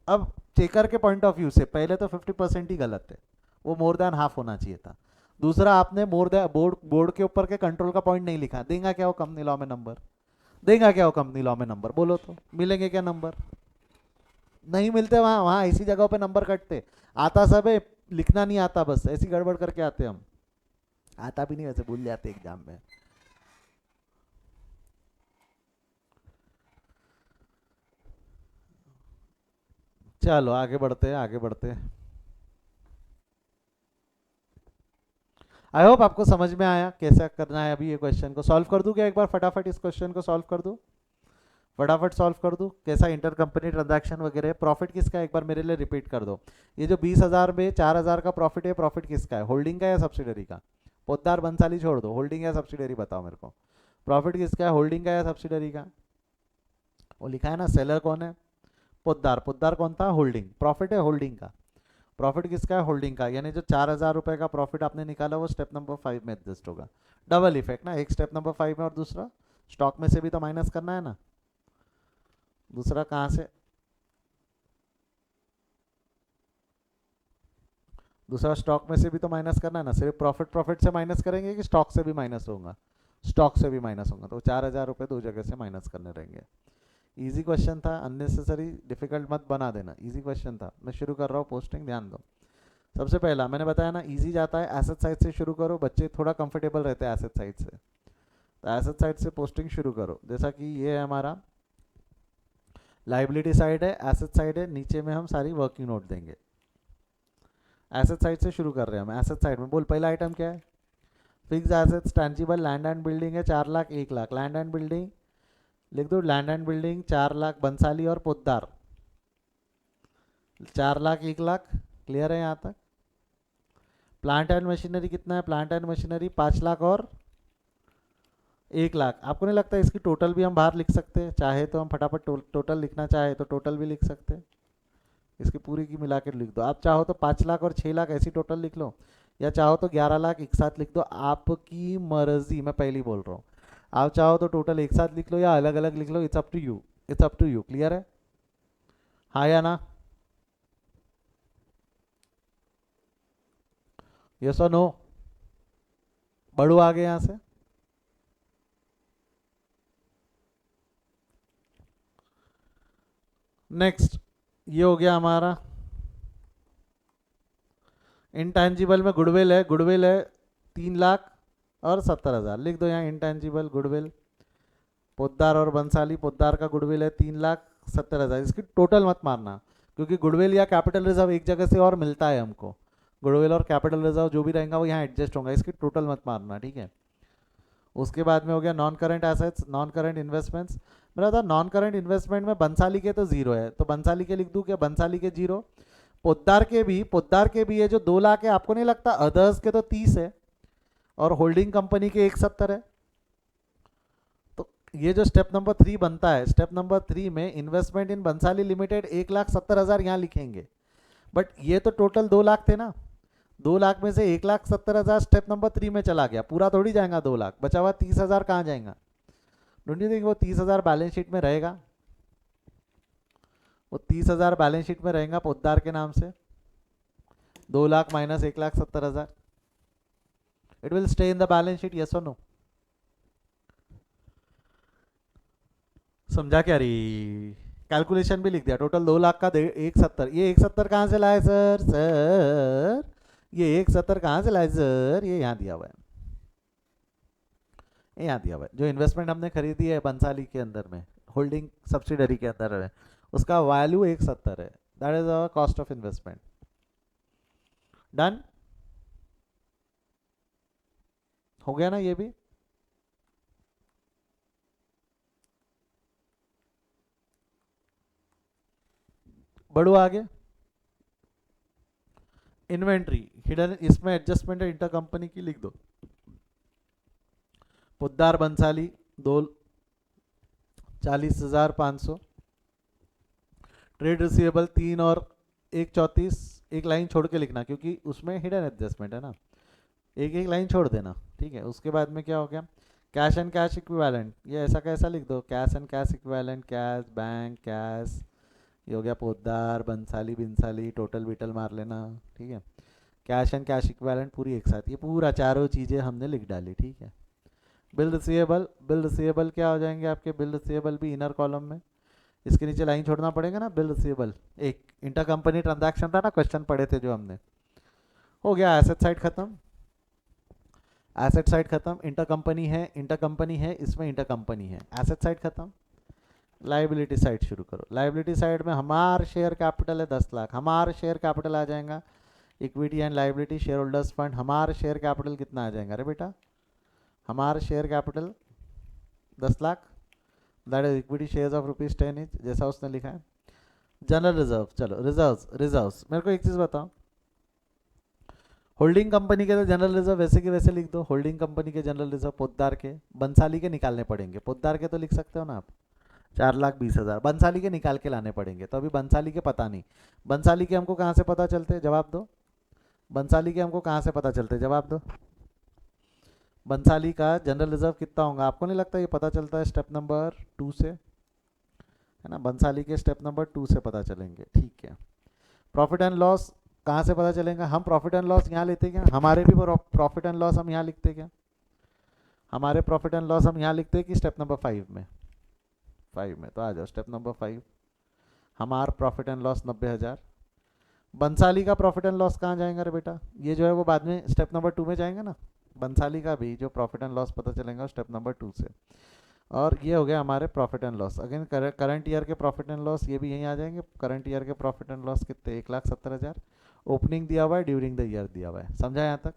अब चेकर के पॉइंट ऑफ व्यू से पहले तो 50% ही गलत है, वो मोर देन हाफ होना चाहिए था। दूसरा, आपने मोर देन बोर्ड, बोर्ड के ऊपर के कंट्रोल का पॉइंट नहीं लिखा। देगा क्या वो कंपनी लॉ में नंबर? देगा क्या वो कंपनी लॉ में नंबर? बोलो तो मिलेंगे क्या नंबर? नहीं मिलते। वहाँ वहाँ ऐसी जगहों पे नंबर कटते। आता सब है, लिखना नहीं आता, बस ऐसी गड़बड़ करके आते हम। आता भी नहीं, वैसे भूल जाते एग्जाम में। चलो आगे बढ़ते हैं, आगे बढ़ते हैं। आई होप आपको समझ में आया कैसा करना है। अभी ये क्वेश्चन को सॉल्व कर दूं क्या एक बार फटाफट? इस क्वेश्चन को सॉल्व कर दूं, फटाफट सॉल्व कर दूं कैसा इंटर कंपनी ट्रांजैक्शन वगैरह है। प्रॉफिट किसका है एक बार मेरे लिए रिपीट कर दो। ये जो 20,000 में 4,000 का प्रॉफिट है, प्रॉफिट किसका है? होल्डिंग का या सब्सिडरी का? पोद्दार बंसाली छोड़ दो, होल्डिंग या सब्सिडरी बताओ मेरे को। प्रॉफिट किसका है, होल्डिंग का या सब्सिडरी का? वो लिखा है ना, सेलर कौन है? पोद्दार। पोद्दार कौन था? होल्डिंग। प्रॉफिट है होल्डिंग का। प्रॉफिट किसका है? होल्डिंग का। यानी जो 4,000 रुपए का प्रॉफिट आपने निकाला वो स्टेप नंबर 5 में एडजस्ट होगा। डबल इफेक्ट ना, एक स्टेप नंबर 5 में और दूसरा स्टॉक में से भी तो माइनस करना है ना। दूसरा कहाँ से? दूसरा स्टॉक में से भी तो माइनस करना है ना। सिर्फ प्रॉफिट प्रॉफिट से माइनस करेंगे कि स्टॉक से भी माइनस होगा? स्टॉक से भी माइनस होगा। तो 4,000 रुपये दो जगह से माइनस करने रहेंगे। इजी क्वेश्चन था, अननेसेसरी डिफिकल्ट मत बना देना, इजी क्वेश्चन था। मैं शुरू कर रहा हूँ पोस्टिंग, ध्यान दो। सबसे पहला मैंने बताया ना, इजी जाता है एसेट साइड से शुरू करो, बच्चे थोड़ा कंफर्टेबल रहते हैं एसेट साइड से, तो एसेट साइड से पोस्टिंग शुरू करो। जैसा कि ये है हमारा लाइबिलिटी साइड है, एसेट साइड है, नीचे में हम सारी वर्किंग नोट देंगे। एसेट साइड से शुरू कर रहे हैं हम। एसेट साइड में बोल पहला आइटम क्या है? Fix assets tangible land and building है 4 lakh 1 lakh. Land and building लिख दो, land and building 4 lakh Bansali और पोद्दार 4 लाख 1 लाख। क्लियर है यहाँ तक? प्लांट एंड मशीनरी कितना है? प्लांट एंड मशीनरी 5 लाख और 1 लाख। आपको नहीं लगता इसकी टोटल भी हम बाहर लिख सकते हैं? चाहे तो हम फटाफट टोटल लिखना चाहे तो टोटल भी लिख सकते हैं, इसकी पूरी की मिला के लिख दो। आप चाहो तो 5 लाख और 6 लाख ऐसी टोटल लिख लो, या चाहो तो 11 लाख एक साथ लिख दो, आपकी मर्जी। मैं पहले ही बोल रहा हूँ, आप चाहो तो टोटल एक साथ लिख लो या अलग अलग लिख लो, it's up to you, it's up to you. Clear है? हाँ या ना? यस और नो? बढ़ू आगे यहां से। नेक्स्ट, ये हो गया हमारा इंटेंजिबल में गुडविल है। गुडविल है 3,70,000, लिख दो यहाँ इंटेंजिबल गुडविल। पोद्दार और बंसाली, पोद्दार का गुडविल है 3,70,000। इसकी टोटल मत मारना, क्योंकि गुडविल या कैपिटल रिजर्व एक जगह से और मिलता है हमको। गुडविल और कैपिटल रिजर्व जो भी रहेगा वो यहाँ एडजस्ट होगा, इसकी टोटल मत मारना, ठीक है। उसके बाद में हो गया non current assets, non current investments. मेरा था नॉन करंट इन्वेस्टमेंट में बंसाली के तो जीरो है, तो बंसाली के लिख दूं क्या? बंसाली के जीरो। पोद्दार के भी है जो 2 लाख है। आपको नहीं लगता अदर्स के तो 30 है और होल्डिंग कंपनी के 170 है? तो ये जो स्टेप नंबर 3 बनता है, स्टेप नंबर 3 में इन्वेस्टमेंट इन बंसाली लिमिटेड 1,70,000 यहाँ लिखेंगे, बट ये तो टोटल 2 लाख थे ना। 2 लाख में से 1,70,000 स्टेप नंबर 3 में चला गया, पूरा थोड़ी जाएगा 2 लाख, बचा हुआ 30,000 कहाँ जाएगा? डोंट यू थिंक वो 30,000 बैलेंस शीट में रहेगा? वो 30,000 बैलेंस शीट में रहेगा पोद्दार के नाम से। 2 lakh minus 1,70,000, it will stay in the balance sheet, yes और नो? समझा क्या रही? कैलकुलेशन भी लिख दिया, टोटल 2 लाख का 170। ये 170 कहाँ से लाए सर? सर ये 170 कहाँ से लाए सर? ये यहाँ दिया हुआ है, ये यहाँ दिया हुआ है। जो इन्वेस्टमेंट हमने खरीदी है बंसाली के अंदर में, होल्डिंग सब्सिडरी के अंदर है, उसका वैल्यू 170 है। That is our cost of investment. Done हो गया ना ये भी? बढ़ो आगे। इन्वेंट्री हिडन, इसमें एडजस्टमेंट है इंटर कंपनी की, लिख दो। पोद्दार बंसाली 40,500। ट्रेड रिसीवेबल 3 और 1,34। एक लाइन छोड़ के लिखना क्योंकि उसमें हिडन एडजस्टमेंट है ना, एक एक लाइन छोड़ देना, ठीक है। उसके बाद में क्या हो गया? कैश एंड कैश इक्विवेलेंट, ये ऐसा कैसा लिख दो, cash and cash equivalent, cash bank cash. ये हो गया पोद्दार बंसाली बिंसाली, टोटल बिटल मार लेना, ठीक है। कैश एंड कैश इक्विवेलेंट पूरी एक साथ, ये पूरा चारों चीज़ें हमने लिख डाली, ठीक है। बिल रिसीवेबल, बिल रिसीवेबल क्या हो जाएंगे आपके? बिल रिसीवेबल भी इनर कॉलम में, इसके नीचे लाइन छोड़ना पड़ेगा ना। बिल रिसीवेबल एक इंटर कंपनी ट्रांजैक्शन था ना, क्वेश्चन पढ़े थे जो हमने। हो गया एसेट साइड खत्म, एसेट साइड खत्म। इंटर कंपनी है, इंटर कंपनी है, इसमें इंटर कंपनी है, एसेट साइड खत्म। लाइबिलिटी साइड शुरू करो। लाइबिलिटी साइड में हमार शेयर कैपिटल है 10 लाख, हमार शेयर कैपिटल आ जाएगा। Equity and liability, share holders fund, हमार शेयर कैपिटल कितना आ जाएगा रे बेटा? हमार share capital 10 lakh, that is equity shares of ₹10 etch, जैसा उसने लिखा है। जनरल रिजर्व, चलो रिजर्व्स, रिजर्व्स मेरे को एक चीज़ बताओ, होल्डिंग कंपनी के तो जनरल रिजर्व वैसे के वैसे लिख दो। होल्डिंग कंपनी के जनरल रिजर्व पोद्दार के, बंसाली के निकालने पड़ेंगे। पोद्दार के तो लिख सकते हो ना आप, 4,20,000। बंसाली के निकाल के लाने पड़ेंगे, तो अभी बंसाली के पता नहीं। बंसाली के हमको कहाँ से पता चलते? जवाब दो। बंसाली के हमको कहाँ से पता चलते? जवाब दो। बंसाली का जनरल रिजर्व कितना होगा? आपको नहीं लगता ये पता चलता है स्टेप नंबर 2 से? है ना, बंसाली के स्टेप नंबर 2 से पता चलेंगे, ठीक है। प्रॉफिट एंड लॉस कहाँ से पता चलेगा? हम प्रॉफिट एंड लॉस यहाँ लेते क्या? हमारे भी प्रॉफिट एंड लॉस हम यहाँ लिखते क्या? हमारे प्रॉफिट एंड लॉस हम यहाँ लिखते हैं कि स्टेप नंबर 5 में? 5 में, तो आ जाओ स्टेप नंबर 5। हमार प्रॉफिट एंड लॉस 90,000। बंसाली का प्रॉफिट एंड लॉस कहाँ जाएगा रे बेटा? ये जो है वो बाद में स्टेप नंबर 2 में जाएंगे ना। बंसाली का भी जो प्रॉफिट एंड लॉस पता चलेगा स्टेप नंबर 2 से। और ये हो गया हमारे profit and loss. Again current year के प्रॉफिट एंड लॉस ये भी यहीं आ जाएंगे। करंट ईयर के प्रॉफिट एंड लॉस कितने? 1,70,000। ओपनिंग दिया हुआ है, ड्यूरिंग द ईयर दिया हुआ है, समझा यहाँ तक?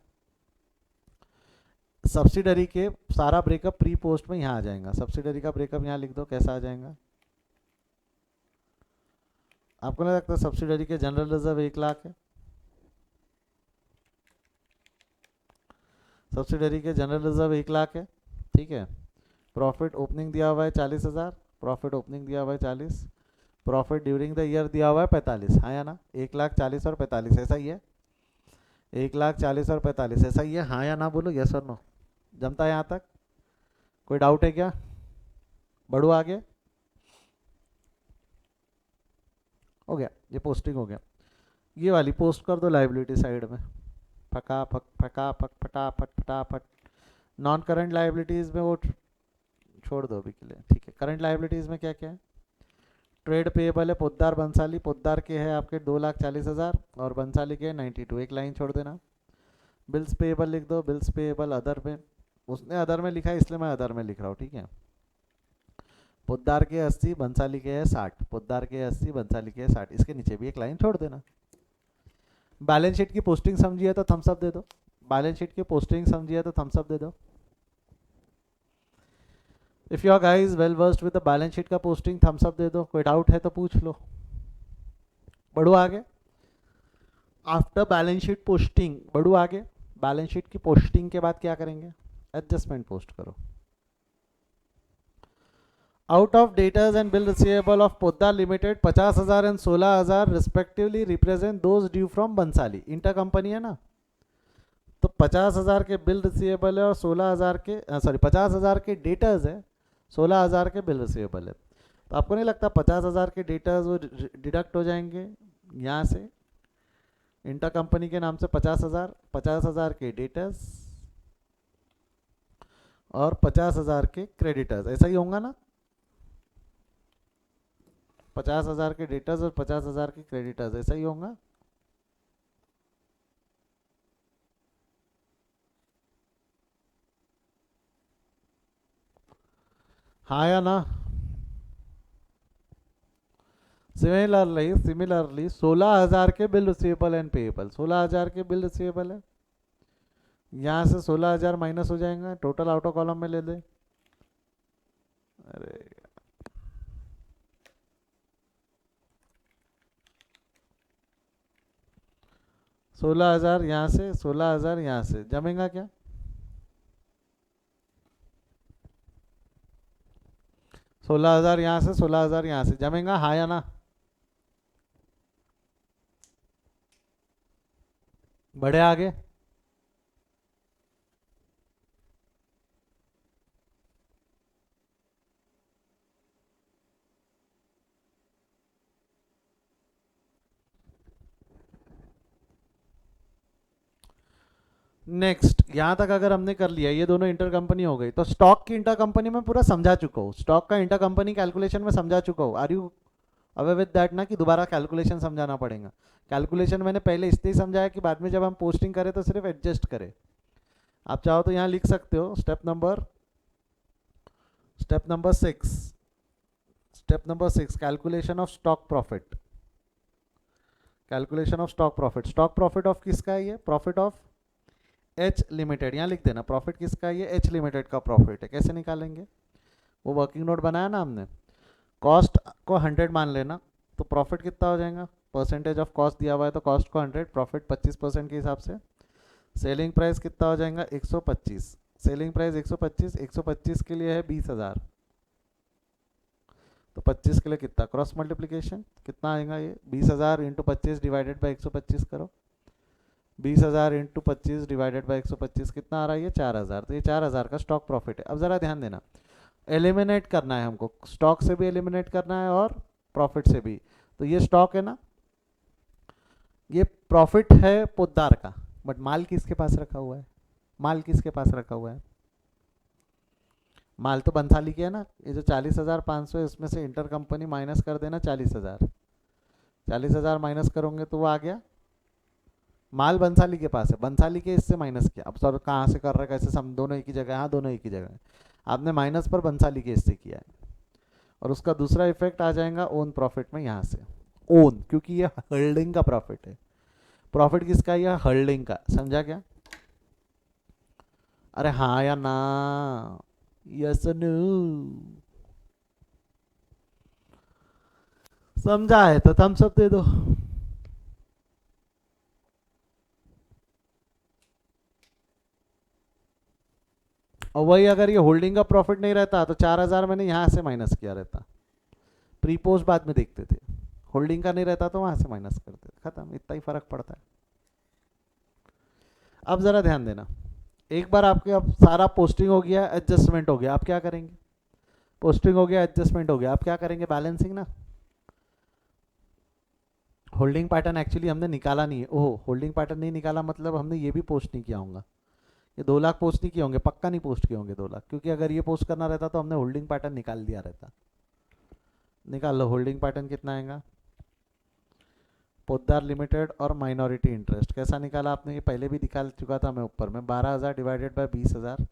सब्सिडरी के सारा ब्रेकअप प्री पोस्ट में यहाँ आ जाएगा। सब्सिडरी का ब्रेकअप यहाँ लिख दो, कैसा आ जाएगा? आपको नहीं लगता सब्सिडरी के जनरल रिजर्व 1 लाख है? सब्सिडरी के जनरल रिजर्व 1 लाख है, ठीक है। प्रॉफिट ओपनिंग दिया हुआ है 40,000, प्रॉफिट ओपनिंग दिया हुआ है 40, प्रॉफिट ड्यूरिंग द ईयर दिया हुआ है 45। हाँ या ना? 1,40,000 और 45 ऐसा ही है? 1,40,000 और 45 ऐसा ही है? हाँ या ना बोलो, यस और नो? जमता है यहाँ तक? कोई डाउट है क्या? बढ़ो आगे। हो गया, ये पोस्टिंग हो गया। ये वाली पोस्ट कर दो लाइबिलिटी साइड में, फटाफट फटाफट फटाफट फटाफट। नॉन करंट लाइबिलिटीज़ में वो छोड़ दो अभी के लिए, ठीक है। करंट लाइबिलिटीज़ में क्या क्या है? ट्रेड पेएबल है पोद्दार बंसाली, पोद्दार के है आपके 2,40,000 और बंसाली के 92, एक लाइन छोड़ देना। बिल्स पेएबल लिख दो, बिल्स पेएबल अदर में, उसने अदर में लिखा है इसलिए मैं अदर में लिख रहा हूँ, ठीक है। पोद्दार के 80, बंसाली के है 60, पोद्दार के 80, बंसाली के है 60, इसके नीचे भी एक लाइन छोड़ देना। बैलेंस शीट की पोस्टिंग समझिए तो थम्स अप दे दो, बैलेंस शीट की पोस्टिंग समझिए तो थम्स अप दे दो। If you are guys well versed with the balance sheet का पोस्टिंग, थम्स अप दे दो। कोई डाउट है तो पूछ लो। बढ़ो आगे। आफ्टर बैलेंस शीट पोस्टिंग, बढ़ो आगे। बैलेंस शीट की पोस्टिंग के बाद क्या करेंगे? एडजस्टमेंट पोस्ट करो। Out of debtors and bill receivable of Poddar limited 50,000 and 16,000 respectively represent those due from Bansali. Inter company है ना, तो 50,000 के बिल रिसीवेबल है और 16,000 के 50,000 के डेटर्स है, 16,000 के बिल रिसीवेबल है। तो आपको नहीं लगता 50,000 के डेटर्स वो डिडक्ट हो जाएंगे यहाँ से? इंटर कंपनी के नाम से 50,000, 50,000 के डेटर्स और 50,000 के क्रेडिटर्स, ऐसा ही होगा ना? 50,000 के डेटर्स और 50,000 के क्रेडिटर्स, ऐसा ही होगा। हाँ या ना? सिमिलरली 16,000 के बिल रिसीवेबल एंड पेएबल, 16,000 के बिल रिसीवेबल है, यहाँ से 16,000 माइनस हो जाएगा, टोटल आउट ऑफ कॉलम में ले ले। अरे 16,000 यहाँ से, 16,000 यहाँ से, जमेगा क्या? 16,000 यहाँ से, 16,000 यहाँ से, जमेगा हाँ या ना? बढ़े आगे। नेक्स्ट, यहाँ तक अगर हमने कर लिया, ये दोनों इंटर कंपनी हो गई, तो स्टॉक की इंटर कंपनी में पूरा समझा चुका हूँ, स्टॉक का इंटर कंपनी कैलकुलेशन में समझा चुका हूँ। Are you aware with that ना कि दोबारा कैलकुलेशन समझाना पड़ेगा? कैलकुलेशन मैंने पहले इसलिए समझाया कि बाद में जब हम पोस्टिंग करें तो सिर्फ एडजस्ट करें। आप चाहो तो यहाँ लिख सकते हो step number 6, step number 6, calculation of stock profit. Calculation of stock profit, stock profit of किसका है? ये प्रॉफिट ऑफ एच लिमिटेड, यहाँ लिख देना। प्रॉफिट किसका है? ये एच लिमिटेड का प्रॉफिट है। कैसे निकालेंगे? वो वर्किंग नोट बनाया ना हमने, कॉस्ट को 100 मान लेना, तो प्रॉफिट कितना हो जाएगा? परसेंटेज ऑफ कॉस्ट दिया हुआ है तो कॉस्ट को 100, प्रॉफिट 25% के हिसाब से। सेलिंग प्राइस कितना हो जाएगा? 125। सेलिंग प्राइस 125, 125 के लिए है 20,000, तो 25 के लिए कितना? क्रॉस मल्टीप्लीकेशन कितना आएगा? ये 20,000 इंटू 25 डिवाइडेड बाई 125 करो। 20,000 इंटू 25 डिवाइडेड बाई 125 कितना आ रहा है? ये 4,000। तो ये 4,000 का स्टॉक प्रॉफिट है। अब ज़रा ध्यान देना, एलिमिनेट करना है हमको, स्टॉक से भी एलिमिनेट करना है और प्रॉफिट से भी। तो ये स्टॉक है ना, ये प्रॉफिट है पोद्दार का, बट माल किसके पास रखा हुआ है? माल किसके पास रखा हुआ है? माल तो बंसाली के है ना। ये जो 40,500 है इसमें से इंटर कंपनी माइनस कर देना 40,000, 40,000 माइनस करोगे तो वो आ गया। माल बंसाली के पास है, बंसाली के इससे माइनस किया। अब सर कहाँ से कर रहा है, कैसे? सम दोनों एक ही जगह है? हाँ दोनों एक ही जगह है। आपने माइनस पर बंसाली के इससे किया है, और उसका दूसरा इफेक्ट आ जाएगा ओन प्रॉफिट में, यहाँ से ओन, क्योंकि ये होल्डिंग का प्रॉफिट है। प्रॉफिट किसका? यह होल्डिंग का, समझा क्या? अरे हाँ या ना? Yes no? समझा है तो थम्स अप दे दो। और वही अगर ये होल्डिंग का प्रॉफिट नहीं रहता तो 4,000 मैंने यहाँ से माइनस किया रहता, प्री पोस्ट बाद में देखते थे। होल्डिंग का नहीं रहता तो वहाँ से माइनस करते थे, खत्म, इतना ही फर्क पड़ता है। अब ज़रा ध्यान देना, एक बार आपके अब सारा पोस्टिंग हो गया, एडजस्टमेंट हो गया, आप क्या करेंगे? पोस्टिंग हो गया, एडजस्टमेंट हो गया, आप क्या करेंगे? बैलेंसिंग ना। होल्डिंग पैटर्न एक्चुअली हमने निकाला नहीं है। ओह, होल्डिंग पैटर्न नहीं निकाला मतलब हमने ये भी पोस्ट नहीं किया होगा। ये 2 लाख पोस्ट नहीं किए होंगे, पक्का नहीं पोस्ट किए होंगे 2 लाख, क्योंकि अगर ये पोस्ट करना रहता तो हमने होल्डिंग पैटर्न निकाल दिया रहता। निकाल लो होल्डिंग पैटर्न कितना आएगा। पोद्दार लिमिटेड और माइनॉरिटी इंटरेस्ट कैसा निकाला आपने, ये पहले भी निकाल चुका था मैं ऊपर में। 12,000 divided by 20,000,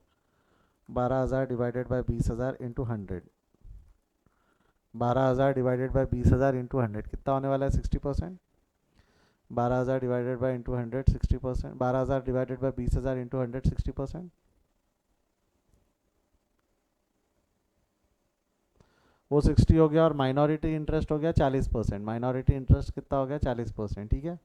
12,000 divided by 20,000 into 100, 12,000 divided by 20,000 into 100 कितना होने वाला है 60%। 12,000 divided by into 100 60%, 12,000 divided by 20,000 into 100 60%। वो 60 हो गया और माइनॉरिटी इंटरेस्ट हो गया 40%। माइनॉरिटी इंटरेस्ट कितना हो गया 40%, ठीक है।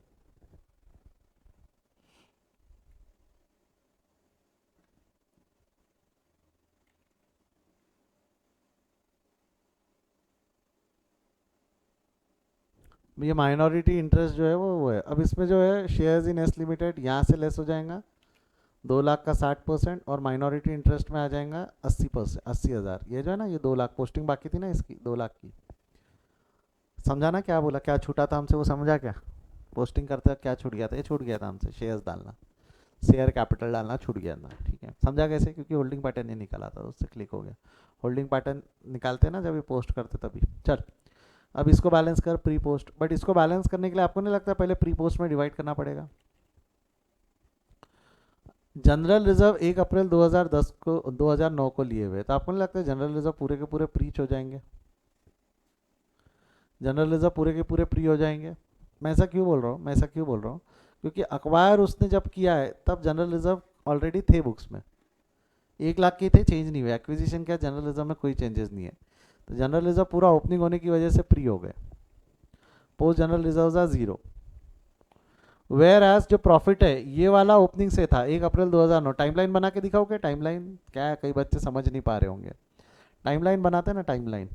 ये माइनॉरिटी इंटरेस्ट जो है वो है। अब इसमें जो है शेयर्स इन एस लिमिटेड यहाँ से लेस हो जाएगा 2 लाख का 60%, और माइनॉरिटी इंटरेस्ट में आ जाएगा 80%, 80,000। ये जो है ना, ये 2 लाख पोस्टिंग बाकी थी ना इसकी 2 लाख की। समझा ना क्या बोला, क्या छूटा था हमसे वो समझा क्या। पोस्टिंग करते क्या छूट गया था, ये छूट गया था हमसे शेयर्स डालना, शेयर कैपिटल डालना छूट गया था, ठीक है। समझा कैसे, क्योंकि होल्डिंग पैटर्न नहीं निकाला था, उससे क्लिक हो गया। होल्डिंग पैटर्न निकालते ना जब ये पोस्ट करते तभी। चल अब इसको बैलेंस कर प्री पोस्ट, बट इसको बैलेंस करने के लिए आपको नहीं लगता पहले प्री पोस्ट में डिवाइड करना पड़ेगा। जनरल रिजर्व 1 अप्रैल 2010 को 2009 को लिए हुए, तो आपको नहीं लगता जनरल रिजर्व पूरे के पूरे प्रीच हो जाएंगे। जनरल रिजर्व पूरे के पूरे प्री हो जाएंगे। मैं ऐसा क्यों बोल रहा हूँ, क्योंकि अक्वायर उसने जब किया है तब जनरल रिजर्व ऑलरेडी थे बुक्स में, 1 लाख के थे, चेंज नहीं हुए। एक्विजिशन क्या, जनरल रिजर्व में कोई चेंजेस नहीं है, तो जनरल रिजर्व पूरा ओपनिंग होने की वजह से प्री हो गए। Post general reserve 0। Whereas जो प्रॉफिट है ये वाला ओपनिंग से था 1 अप्रैल 2009। टाइमलाइन बना के दिखाओ क्या, टाइमलाइन क्या है, कई बच्चे समझ नहीं पा रहे होंगे। टाइमलाइन बनाते हैं ना, टाइमलाइन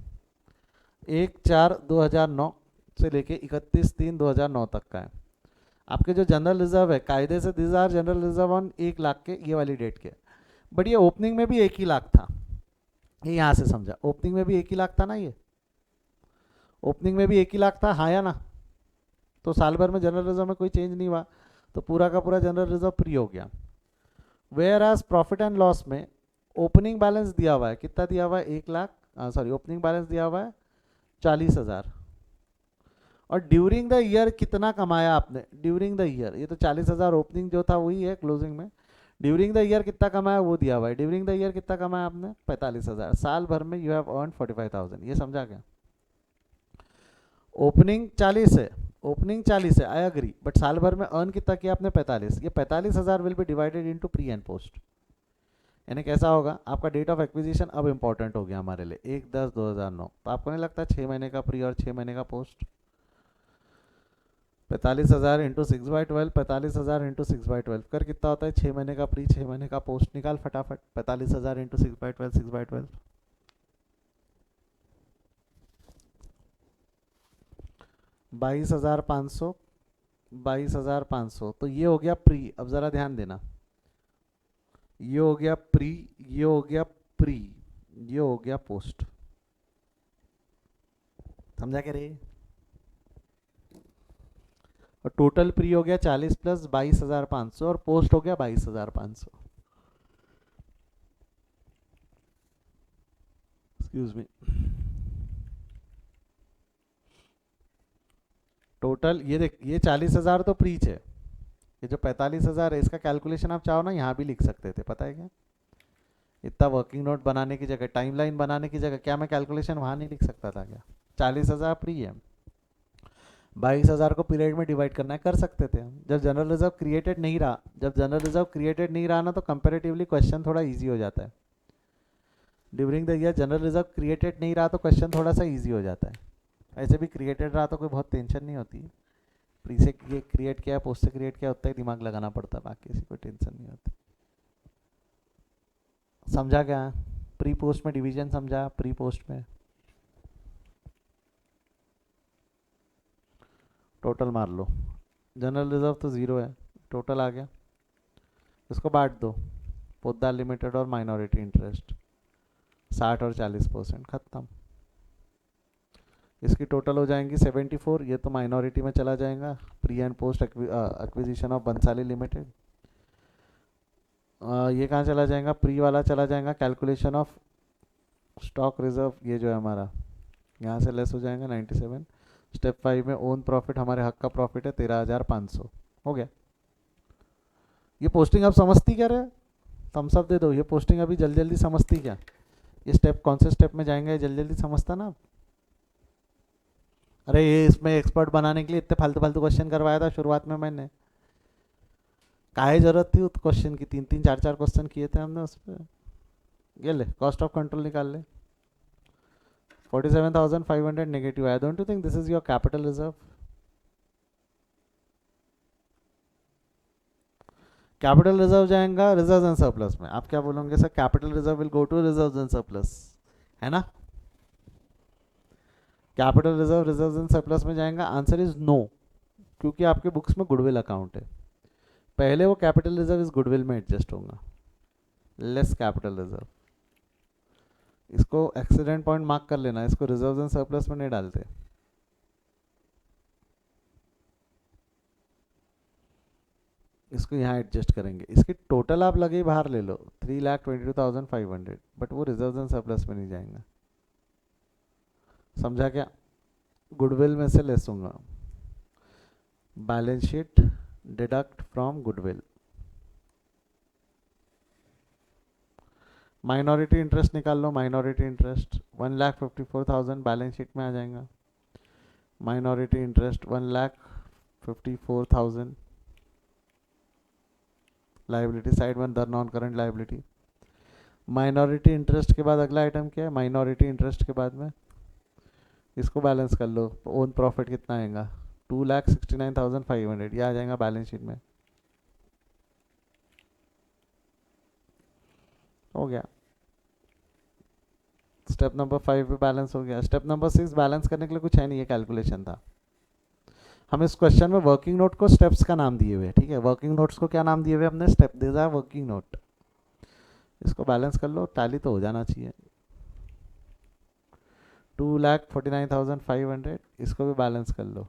1/4/2009 से लेके 31/3/2009 तक का है। आपके जो जनरल रिजर्व है कायदे से this are general reserve on 1 lakh के ये वाली डेट के, बट ये ओपनिंग में भी 1 ही लाख था। ये यहाँ से समझा, ओपनिंग में भी 1 ही लाख था ना, ये ओपनिंग में भी 1 ही लाख था, हाँ या ना। तो साल भर में जनरल रिजर्व में कोई चेंज नहीं हुआ, तो पूरा का पूरा जनरल रिजर्व फ्री हो गया। Whereas profit and loss में ओपनिंग बैलेंस दिया हुआ है, कितना दिया हुआ है 1 लाख, सॉरी ओपनिंग बैलेंस दिया हुआ है 40,000, और ड्यूरिंग द ईयर कितना कमाया आपने ड्यूरिंग द ईयर, ये तो 40,000 ओपनिंग जो था वही है क्लोजिंग में, ड्यूरिंग द ईयर कितना कमाया वो दिया हुआ है। ड्यूरिंग द ईयर कितना कमाया आपने 45,000, साल भर में यू हैव अर्न 45,000। ये समझा क्या, ओपनिंग 40 है, ओपनिंग 40 है, आई एग्री, बट साल भर में अर्न कितना किया आपने 45। ये 45,000 will be divided into pre and post. यानी कैसा होगा, आपका डेट ऑफ एक्विजिशन अब इंपॉर्टेंट हो गया हमारे लिए 1/10/2009। तो आपको नहीं लगता 6 महीने का प्री और 6 महीने का पोस्ट, 45,000 इंटू 6/12, 45,000 इंटू 6/12 कर कितना होता है 6 महीने का प्री 6 महीने का पोस्ट, निकाल फटाफट। 45,000 इंटू 6/12, 6/12 22,500, 22,500। तो ये हो गया प्री। अब ज़रा ध्यान देना, ये हो गया प्री, ये हो गया प्री, ये हो गया पोस्ट। समझा क्या रे, और टोटल प्री हो गया 40 प्लस 22,500 और पोस्ट हो गया 22,500। एक्सक्यूज मी, टोटल ये देख, ये 40,000 तो प्रीच है, ये जो 45,000 है इसका कैलकुलेशन आप चाहो ना यहाँ भी लिख सकते थे, पता है क्या। इतना वर्किंग नोट बनाने की जगह, टाइमलाइन बनाने की जगह, क्या मैं कैलकुलेशन वहाँ नहीं लिख सकता था क्या। 40,000 प्री है, 22,000 को पीरियड में डिवाइड करना है, कर सकते थे हम। जब जनरल रिजर्व क्रिएटेड नहीं रहा, जब जनरल रिजर्व क्रिएटेड नहीं रहा ना, तो कंपेरेटिवली क्वेश्चन थोड़ा ईजी हो जाता है। During the year general reserve created नहीं रहा तो क्वेश्चन थोड़ा सा ईजी हो जाता है। ऐसे भी क्रिएटेड रहा तो कोई बहुत टेंशन नहीं होती। प्री से ये क्रिएट किया, पोस्ट से क्रिएट किया, उतना ही दिमाग लगाना पड़ता है, बाकी ऐसी कोई टेंशन नहीं होती। समझा क्या, प्री पोस्ट में डिवीजन समझा, प्री पोस्ट में टोटल मार लो। जनरल रिजर्व तो 0 है, टोटल आ गया, इसको बांट दो, पोद्दार लिमिटेड और माइनॉरिटी इंटरेस्ट 60 और 40%, खत्म। इसकी टोटल हो जाएंगी 74, ये तो माइनॉरिटी में चला जाएगा, pre and post acquisition of Bansali limited. ये कहाँ चला जाएगा, प्री वाला चला जाएगा कैलकुलेशन ऑफ स्टॉक रिजर्व, ये जो है हमारा यहाँ से लेस हो जाएगा 97। स्टेप 5 में ओन प्रॉफिट, हमारे हक का प्रॉफिट है 13,500, हो गया। ये पोस्टिंग अब समझती क्या रहे, थम्स अप दे दो, ये पोस्टिंग अभी जल्दी जल्दी समझती क्या, ये स्टेप कौन से स्टेप में जाएंगे, जल्दी जल्दी समझता ना। अरे ये इसमें एक्सपर्ट बनाने के लिए इतने फालतू फालतू क्वेश्चन करवाया था शुरुआत में मैंने, काहे जरूरत थी उस क्वेश्चन की, 3-3 4-4 क्वेश्चन किए थे हमने उस पर। ये ले कॉस्ट ऑफ कंट्रोल निकाल ले, 47,500 नेगेटिव आया। Don't you think this is your capital reserve? Capital reserve जाएगा रिजर्व एंड सरप्लस में, आप क्या बोलोगे sir, capital reserve will go to reserve and surplus, है ना? कैपिटल रिजर्व एंड सरप्लस में जाएगा, आंसर इज नो, क्योंकि आपके बुक्स में गुडविल अकाउंट है, पहले वो कैपिटल रिजर्व इस गुडविल में एडजस्ट होगा, लेस कैपिटल रिजर्व। इसको एक्सीडेंट पॉइंट मार्क कर लेना, इसको रिजर्व एंड सरप्लस में नहीं डालते। इसको यहाँ एडजस्ट करेंगे, इसकी टोटल आप लगे बाहर ले लो 3,22,500, बट वो रिजर्व एंड सरप्लस में नहीं जाएंगे, समझा क्या? गुडविल में से लेस होगा, balance sheet deduct from goodwill. Minority interest निकाल लो, माइनॉरिटी इंटरेस्ट 1,54,000 बैलेंस शीट में आ जाएगा, माइनॉरिटी इंटरेस्ट 1,54,000 लाइबिलिटी साइड में, दर non current liability. Minority interest के बाद अगला आइटम क्या है, माइनॉरिटी इंटरेस्ट के बाद में इसको बैलेंस कर लो, ओन प्रॉफिट कितना आएगा 2,69,500, ये आ जाएगा बैलेंस शीट में, हो गया। स्टेप नंबर 5 पे बैलेंस हो गया। स्टेप नंबर 6 बैलेंस करने के लिए कुछ है नहीं, ये कैलकुलेशन था। हम इस क्वेश्चन में वर्किंग नोट को स्टेप्स का नाम दिए हुए, ठीक है, वर्किंग नोट्स को क्या नाम दिए हुए हमने, स्टेप दे दिया वर्किंग नोट। इसको बैलेंस कर लो, टैली तो हो जाना चाहिए। 2,49,500, इसको भी बैलेंस कर लो,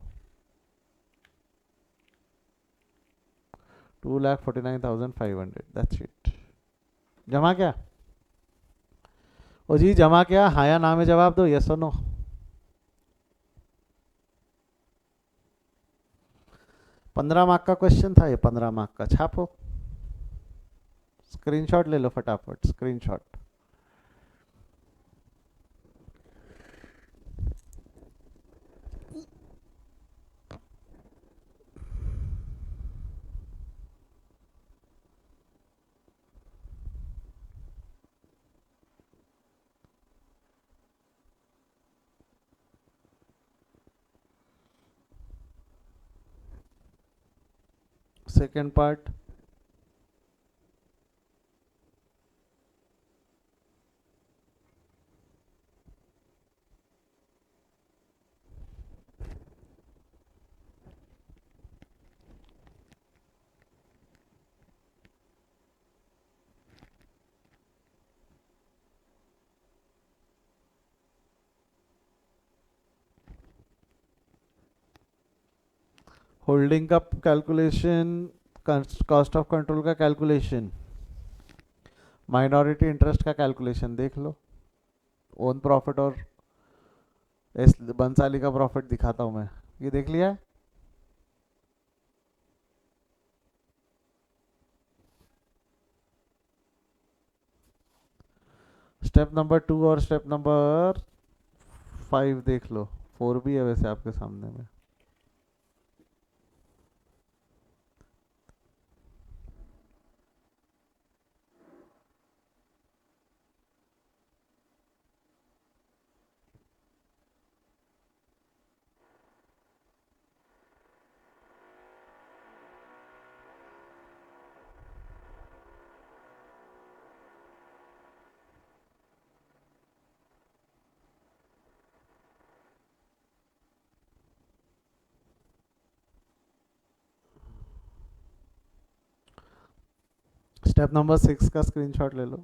2,49,500, दैट्स इट। जमा क्या, ओ जी जमा क्या, हाँ या ना में जवाब दो, यस और नो। पंद्रह मार्क का क्वेश्चन था ये, 15 मार्क का, छापो, स्क्रीनशॉट ले लो फटाफट, स्क्रीनशॉट। सेकेंड पार्ट, होल्डिंग का कैलकुलेशन, कॉस्ट ऑफ कंट्रोल का कैलकुलेशन, माइनॉरिटी इंटरेस्ट का कैलकुलेशन देख लो, ओन प्रॉफिट और इस बंसाली का प्रॉफिट दिखाता हूं मैं, ये देख लिया है? स्टेप नंबर 2 और स्टेप नंबर 5 देख लो, 4 भी है वैसे आपके सामने में। स्टेप नंबर 6 का स्क्रीनशॉट ले लो।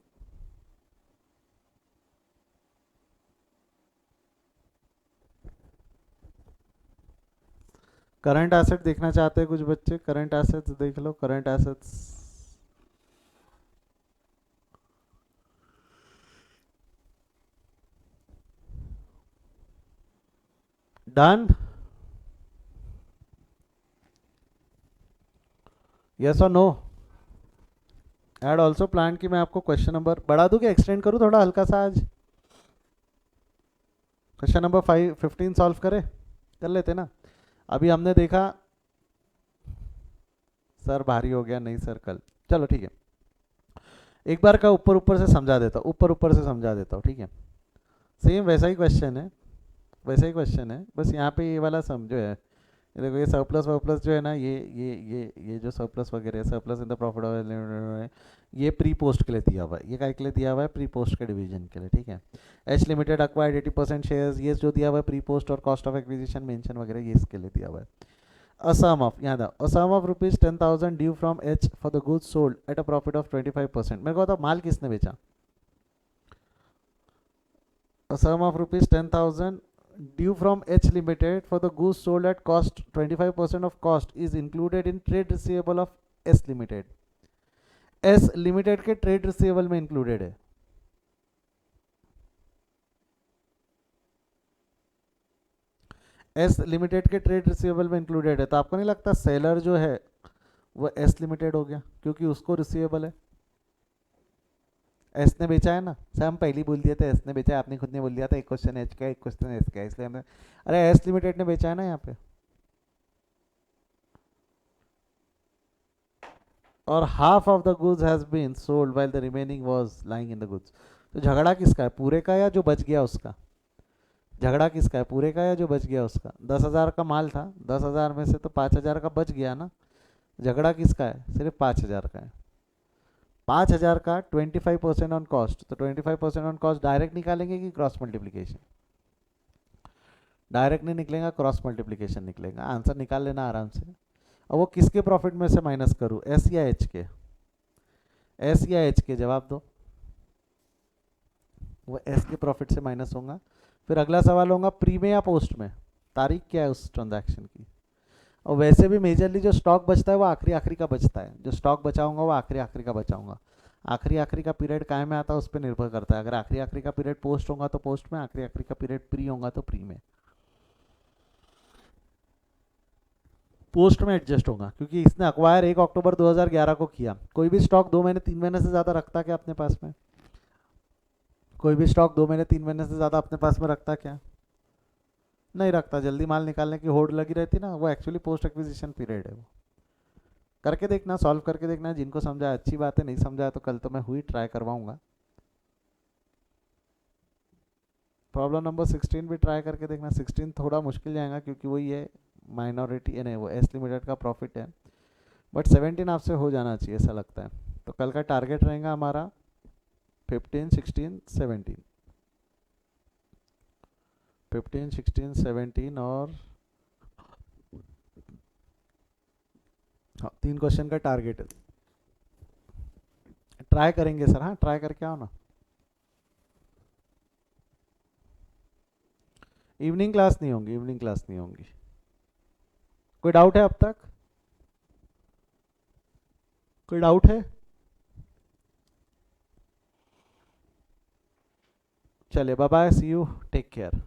करंट एसेट देखना चाहते हैं कुछ बच्चे? करंट एसेट्स देख लो, करंट एसेट्स। डन? यस और नो? एड ऑल्सो प्लान की मैं आपको क्वेश्चन नंबर बढ़ा दूं कि एक्सटेंड करूं थोड़ा हल्का सा आज? क्वेश्चन नंबर 15 सॉल्व करें? कर लेते ना। अभी हमने देखा, सर भारी हो गया, नहीं सर कल, चलो ठीक है। एक बार का ऊपर ऊपर से समझा देता हूँ, ऊपर ऊपर से समझा देता हूँ, ठीक है? सेम वैसा ही क्वेश्चन है, वैसा ही क्वेश्चन है, बस यहाँ पे ये वाला समझो है। ये देखो, ये सरप्लस वर्प्लस जो है ना, ये जो सरप्लस वगैरह, सरप्लस इन द प्रॉफिट, ये प्री पोस्ट के लिए दिया हुआ है। ये काय के लिए दिया हुआ है? प्री पोस्ट के डिवीजन के लिए, ठीक है? एच लिमिटेड अक्वायर्ड 80% शेयर्स, ये जो दिया हुआ है प्री पोस्ट और कॉस्ट ऑफ एक्विजिशन मेंशन वगैरह, ये इसके लिए दिया हुआ है। A sum of, यहाँ था, a sum of rupees 10,000 due from H for the goods sold at a profit of 25%। मेरे को बताओ माल किसने बेचा? A sum of rupees 10,000 due from H Limited for the goods sold at cost, 25% of cost is included in trade receivable of S Limited। S Limited के trade receivable में included है। S limited के trade receivable में included है, तो आपको नहीं लगता सेलर जो है वो एस लिमिटेड हो गया, क्योंकि उसको रिसीवेबल है। एस ने बेचा है ना सर, हम पहले ही बोल दिए थे एस ने बेचा है, आपने खुद ने बोल दिया था एक क्वेश्चन एच का एक क्वेश्चन एस का, इसलिए हमने, अरे एस लिमिटेड ने बेचा है ना यहाँ पे। और half of the goods has been sold while the remaining was lying in the goods. तो झगड़ा किसका है, पूरे का या जो बच गया उसका? झगड़ा किसका है, पूरे का या जो बच गया उसका? 10,000 का माल था, 10,000 में से तो 5,000 का बच गया ना। झगड़ा किसका है? सिर्फ 5,000 का है। 5,000 का 25% ऑन कॉस्ट, तो 25% ऑन कॉस्ट डायरेक्ट निकालेंगे कि क्रॉस मल्टीप्लीकेशन? डायरेक्ट नहीं निकलेगा, क्रॉस मल्टीप्लीकेशन निकलेगा। आंसर निकाल लेना आराम से। और वो किसके प्रॉफिट में से माइनस करूँ, एस या एच के? एस या एच के, जवाब दो। वो एस के प्रॉफिट से माइनस होगा। फिर अगला सवाल होगा प्री में या पोस्ट में, तारीख क्या है उस ट्रांजैक्शन की। और वैसे भी मेजरली जो स्टॉक बचता है वो आखिरी आखिरी का बचता है, जो स्टॉक बचाऊंगा वो आखिरी आखिरी का बचाऊंगा। आखिरी आखिरी का पीरियड काय में आता है उस पर निर्भर करता है। अगर आखिरी आखिरी का पीरियड पोस्ट होगा तो पोस्ट में, आखिरी आखिरी का पीरियड प्री होगा तो प्री में। पोस्ट में एडजस्ट होगा, क्योंकि इसने अक्वायर 1 अक्टूबर 2011 को किया। कोई भी स्टॉक 2 महीने 3 महीने से ज़्यादा रखता क्या अपने पास में? कोई भी स्टॉक 2 महीने 3 महीने से ज़्यादा अपने पास में रखता क्या? नहीं रखता। जल्दी माल निकालने की होड़ लगी रहती ना, वो एक्चुअली पोस्ट एक्विजिशन पीरियड है वो। करके देखना, सॉल्व करके देखना, जिनको समझा अच्छी बात है, नहीं समझा तो कल तो मैं हुई ट्राई करवाऊंगा। प्रॉब्लम नंबर 16 भी ट्राई करके देखना। 16 थोड़ा मुश्किल जाएगा क्योंकि वही है माइनॉरिटी, नहीं वो एस लिमिटेड का प्रॉफिट है, बट 17 आपसे हो जाना चाहिए ऐसा लगता है। तो कल का टारगेट रहेगा हमारा 15, 16, 17, 15, 16, 17 और हाँ 3 क्वेश्चन का टारगेट है। ट्राई करेंगे सर, हाँ ट्राई करके आओ ना। इवनिंग क्लास नहीं होंगी, इवनिंग क्लास नहीं होंगी। कोई डाउट है अब तक? कोई डाउट है? चलिए bye bye, see you, take care.